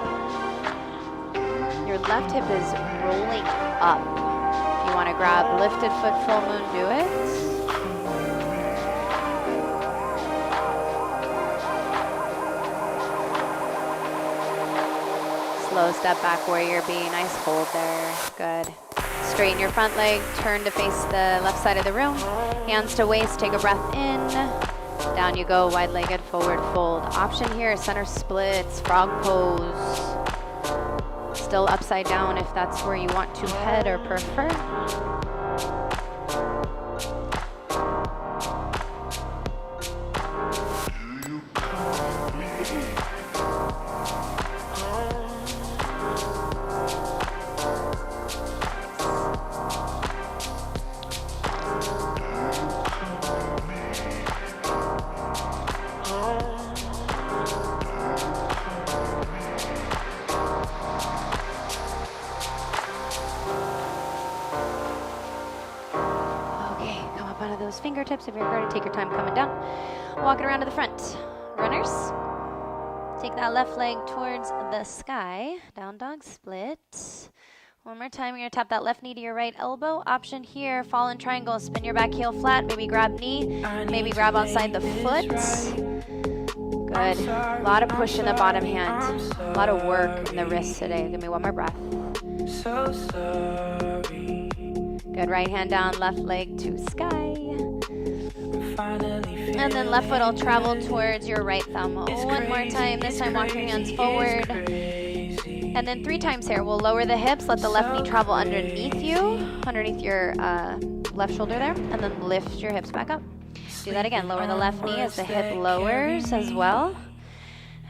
Your left hip is rolling up. If you want to grab lifted foot, full moon, do it. Slow step back, warrior B. Nice hold there. Good. Straighten your front leg. Turn to face the left side of the room. Hands to waist. Take a breath in. Down you go. Wide-legged forward fold. Option here, center splits, frog pose. Still upside down if that's where you want to head or prefer. Fingertips if you're ready. Take your time coming down. Walking around to the front. Runners. Take that left leg towards the sky. Down dog split. One more time. You're going to tap that left knee to your right elbow. Option here, fallen triangle. Spin your back heel flat. Maybe grab knee. Maybe grab outside the foot. Good. A lot of push in the bottom hand. A lot of work in the wrist today. Give me one more breath. So sorry. Good. Right hand down, left leg to sky. And then left foot will travel towards your right thumb. One more time. This time walk your hands forward. And then 3 times here. We'll lower the hips. Let the left knee travel underneath you. Underneath your left shoulder there. And then lift your hips back up. Do that again. Lower the left knee as the hip lowers as well.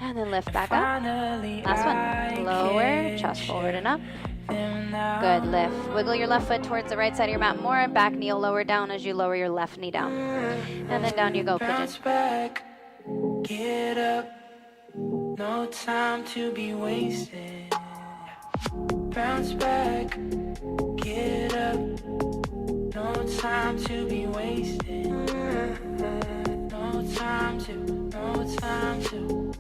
And then lift back up. Last one. Lower. Chest forward and up. Good, lift. Wiggle your left foot towards the right side of your mat more. Back knee will lower down as you lower your left knee down. And then down you go, pigeon. Back, get up, no time to be wasted. Bounce back, get up, no time to be wasted. No time to, no time to,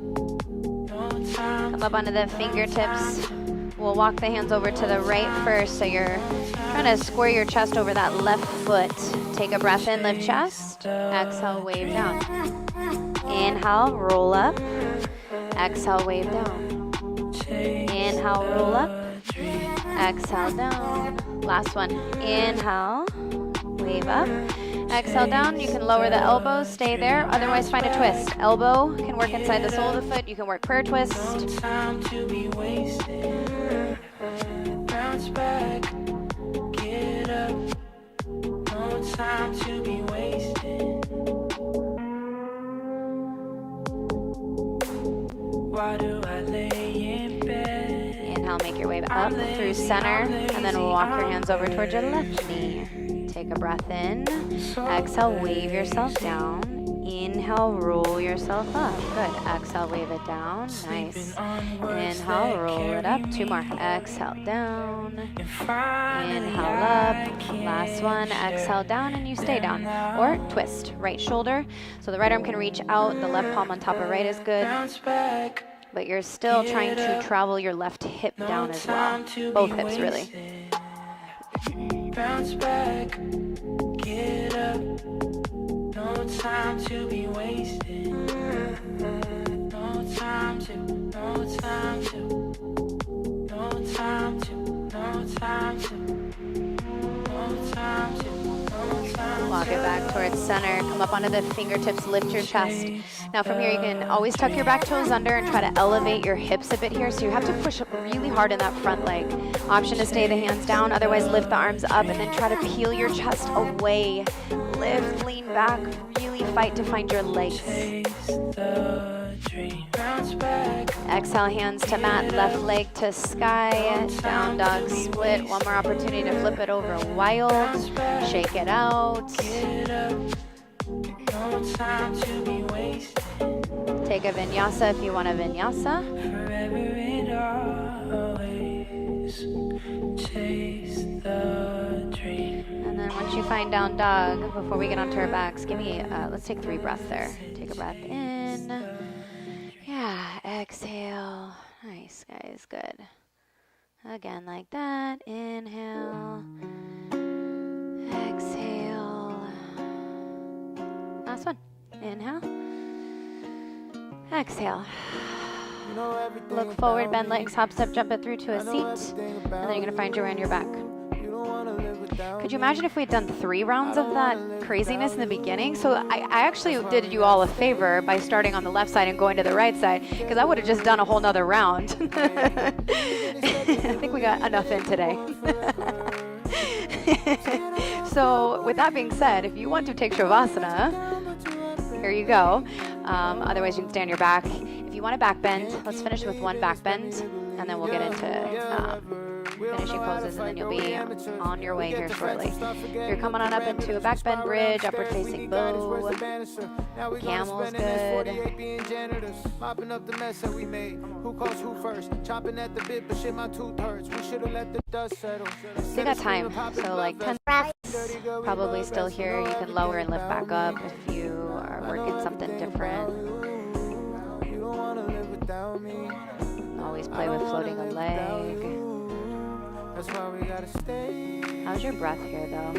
no time. Come up onto the fingertips. We'll walk the hands over to the right first, so you're trying to square your chest over that left foot. Take a breath in, lift chest. Exhale, wave down. Inhale, roll up. Exhale, wave down. Inhale, roll up. Exhale, down. Last one. Inhale, wave up. Exhale down. You can lower the elbows, stay there. Otherwise, find a twist. Elbow can work inside the sole of the foot. You can work prayer twist. Bounce back, get up, no time to be wasted. Why do I lay in bed? Inhale, make your way up through center, and then walk your hands over towards your left knee. Take a breath in. Exhale, wave yourself down. Inhale, roll yourself up. Good. Exhale, wave it down. Nice. Inhale, roll it up. 2 more. Exhale, down. Inhale, up. Last one. Exhale, down, and you stay down. Or twist. Right shoulder. So the right arm can reach out. The left palm on top of right is good. but you're still trying to travel your left hip down as well. Both hips, really. Bounce back, get up. No time to be wasted. No time to, no time to, no time to, no time to, no time to, no time to. Walk it back towards center. Come up onto the fingertips, lift your chest. Now from here, you can always tuck your back toes under and try to elevate your hips a bit here. So you have to push up really hard in that front leg. Option to stay the hands down, otherwise lift the arms up and then try to peel your chest away. Lift, lean back, really fight to find your legs. Exhale, hands to mat, left leg to sky, down dog split. One more opportunity to flip it over wild, shake it out. Take a vinyasa if you want a vinyasa. And then once you find down dog, before we get onto our backs, give me, let's take 3 breaths there. Take a breath in. Yeah, exhale. Nice, guys, good. Again, like that. Inhale. Exhale. Last one. Inhale. Exhale. Look forward, bend legs, hop, step, jump it through to a seat. And then you're going to find your way on your back. Could you imagine if we had done 3 rounds of that craziness in the beginning? So I actually did you all a favor by starting on the left side and going to the right side, because I would have just done a whole nother round. I think we got enough in today. So with that being said, if you want to take Shavasana, here you go. Otherwise you can stay on your back. If you want a back bend, let's finish with 1 back bend, and then we'll get into finishing poses, and then you'll be on your way here shortly. You're coming on up into a back bend bridge, upward facing bow. Camel's good. So you got time. So like 10 breaths, probably still here. You can lower and lift back up if you are working something different. Always play with floating a leg. How's your breath here, though?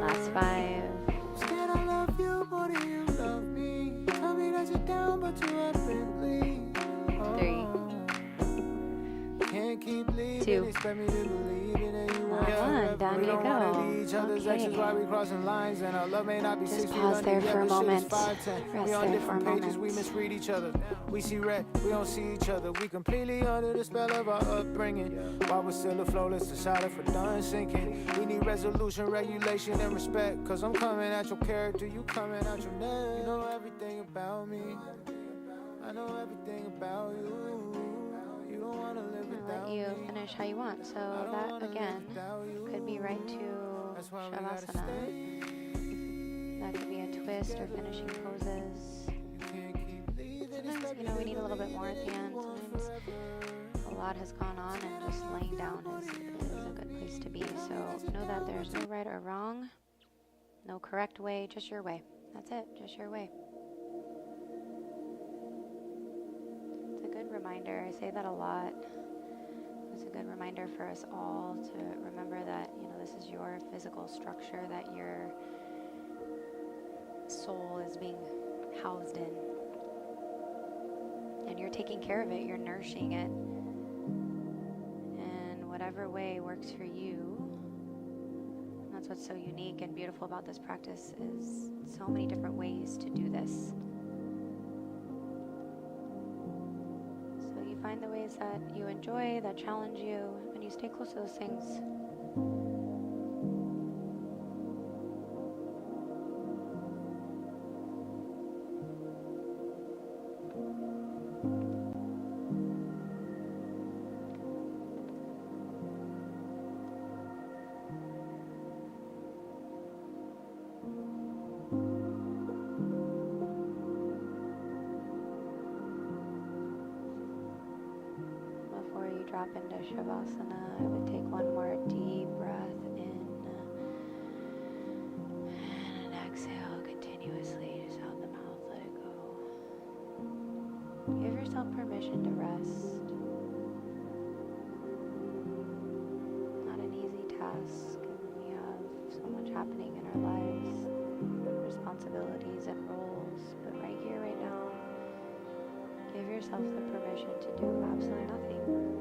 Last 5. 3. 2. 1. Down you go. Okay. Just pause there for a moment. Rest there for a moment. We see red, we don't see each other. We completely under the spell of our upbringing. While we're still flawless, decided for done sinking. We need resolution, regulation, and respect. Cause I'm coming at your character, you coming at your neck. You know everything about me. I know everything about you. You don't wanna live without me. Let you finish how you want. So that again could be right to Shavasana. That could be a twist or finishing poses. Sometimes, we need a little bit more at the end. Sometimes a lot has gone on, and just laying down is a good place to be. So know that there's no right or wrong, no correct way, just your way. That's it, just your way. It's a good reminder. I say that a lot. It's a good reminder for us all to remember that, this is your physical structure that your soul is being housed in. And you're taking care of it, you're nourishing it. And whatever way works for you, and that's what's so unique and beautiful about this practice, is so many different ways to do this. So you find the ways that you enjoy, that challenge you, and you stay close to those things. Drop into Shavasana, I would take one more deep breath in and exhale. yourself permission to rest. Not an easy task. We have so much happening in our lives, responsibilities and roles, but right here, right now, give yourself the permission to do absolutely nothing.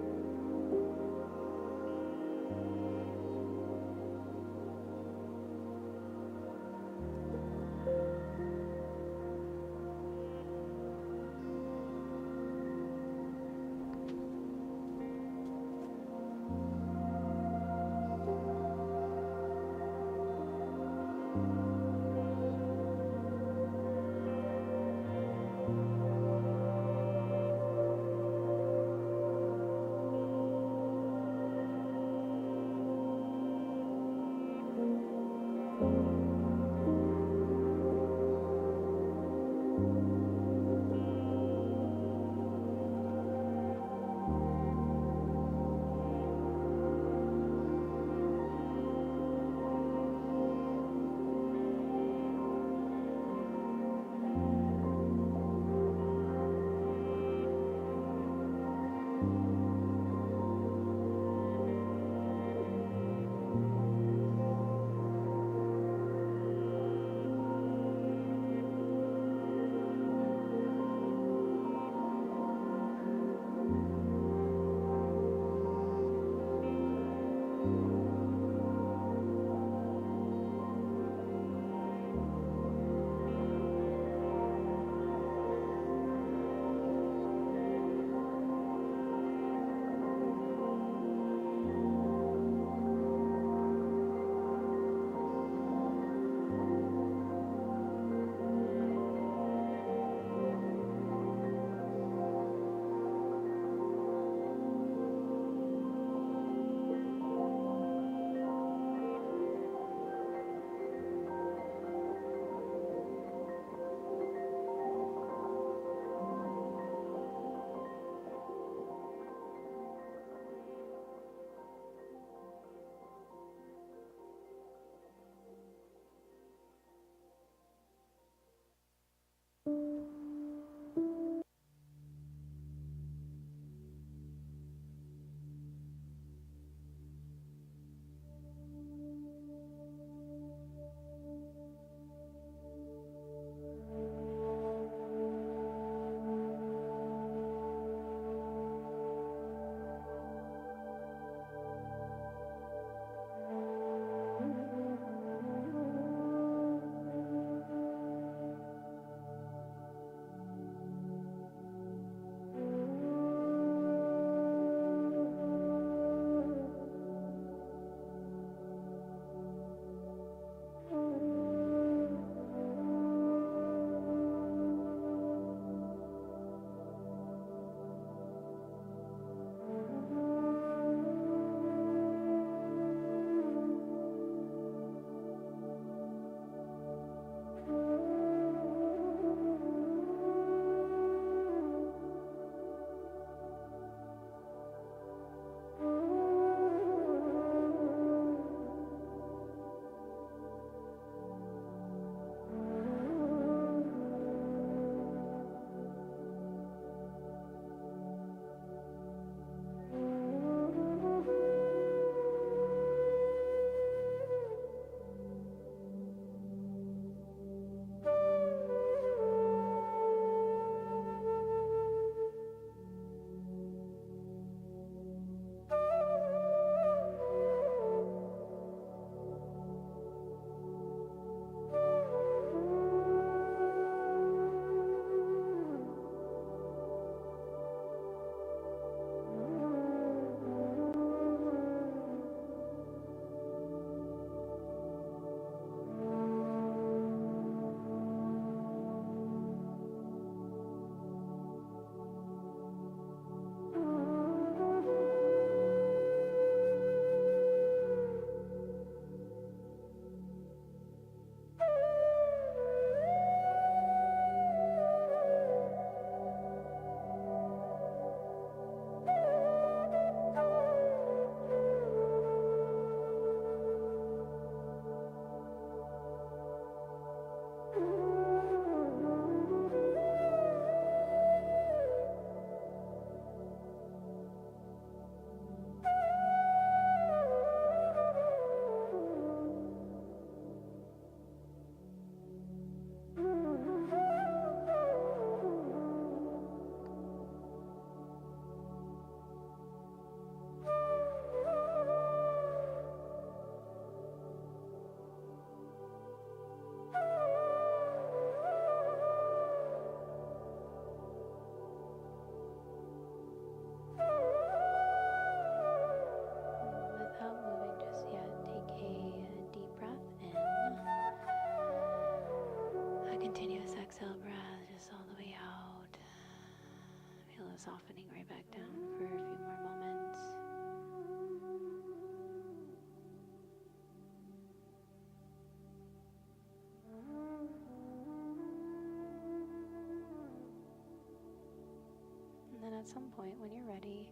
at some point when you're ready,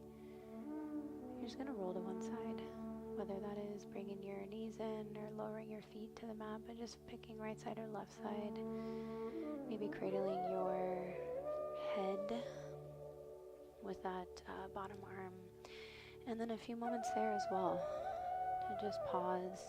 you're just going to roll to one side, whether that is bringing your knees in or lowering your feet to the mat, but just picking right side or left side. Maybe cradling your head with that bottom arm. And then a few moments there as well to just pause.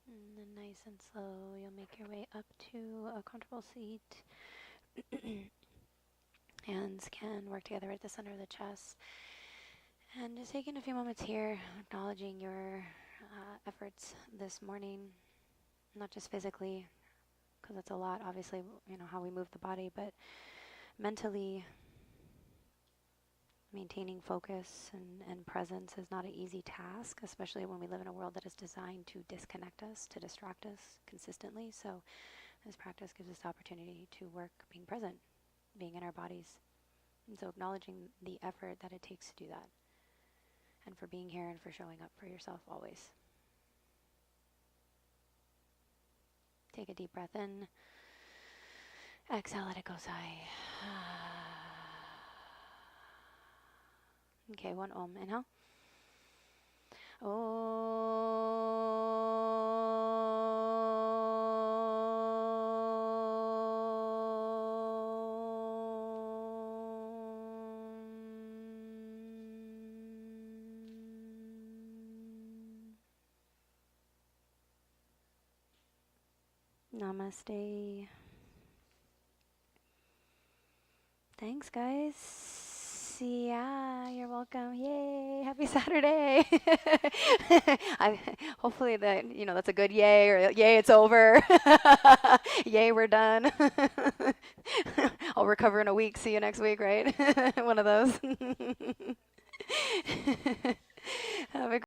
And then nice and slow, you'll make your way up to a comfortable seat. Hands can work together at the center of the chest. And just taking a few moments here, acknowledging your efforts this morning, not just physically, because that's a lot, obviously, how we move the body, but mentally. Maintaining focus and presence is not an easy task, especially when we live in a world that is designed to disconnect us, to distract us consistently. So this practice gives us the opportunity to work being present, being in our bodies. And so acknowledging the effort that it takes to do that, and for being here and for showing up for yourself always. Take a deep breath in. Exhale, let it go, sigh. Okay, one Om. Inhale. Namaste. Thanks, guys. Yeah, you're welcome. Yay, happy Saturday. Hopefully that's a good yay, or yay, it's over. Yay, we're done. I'll recover in a week. See you next week, right? One of those.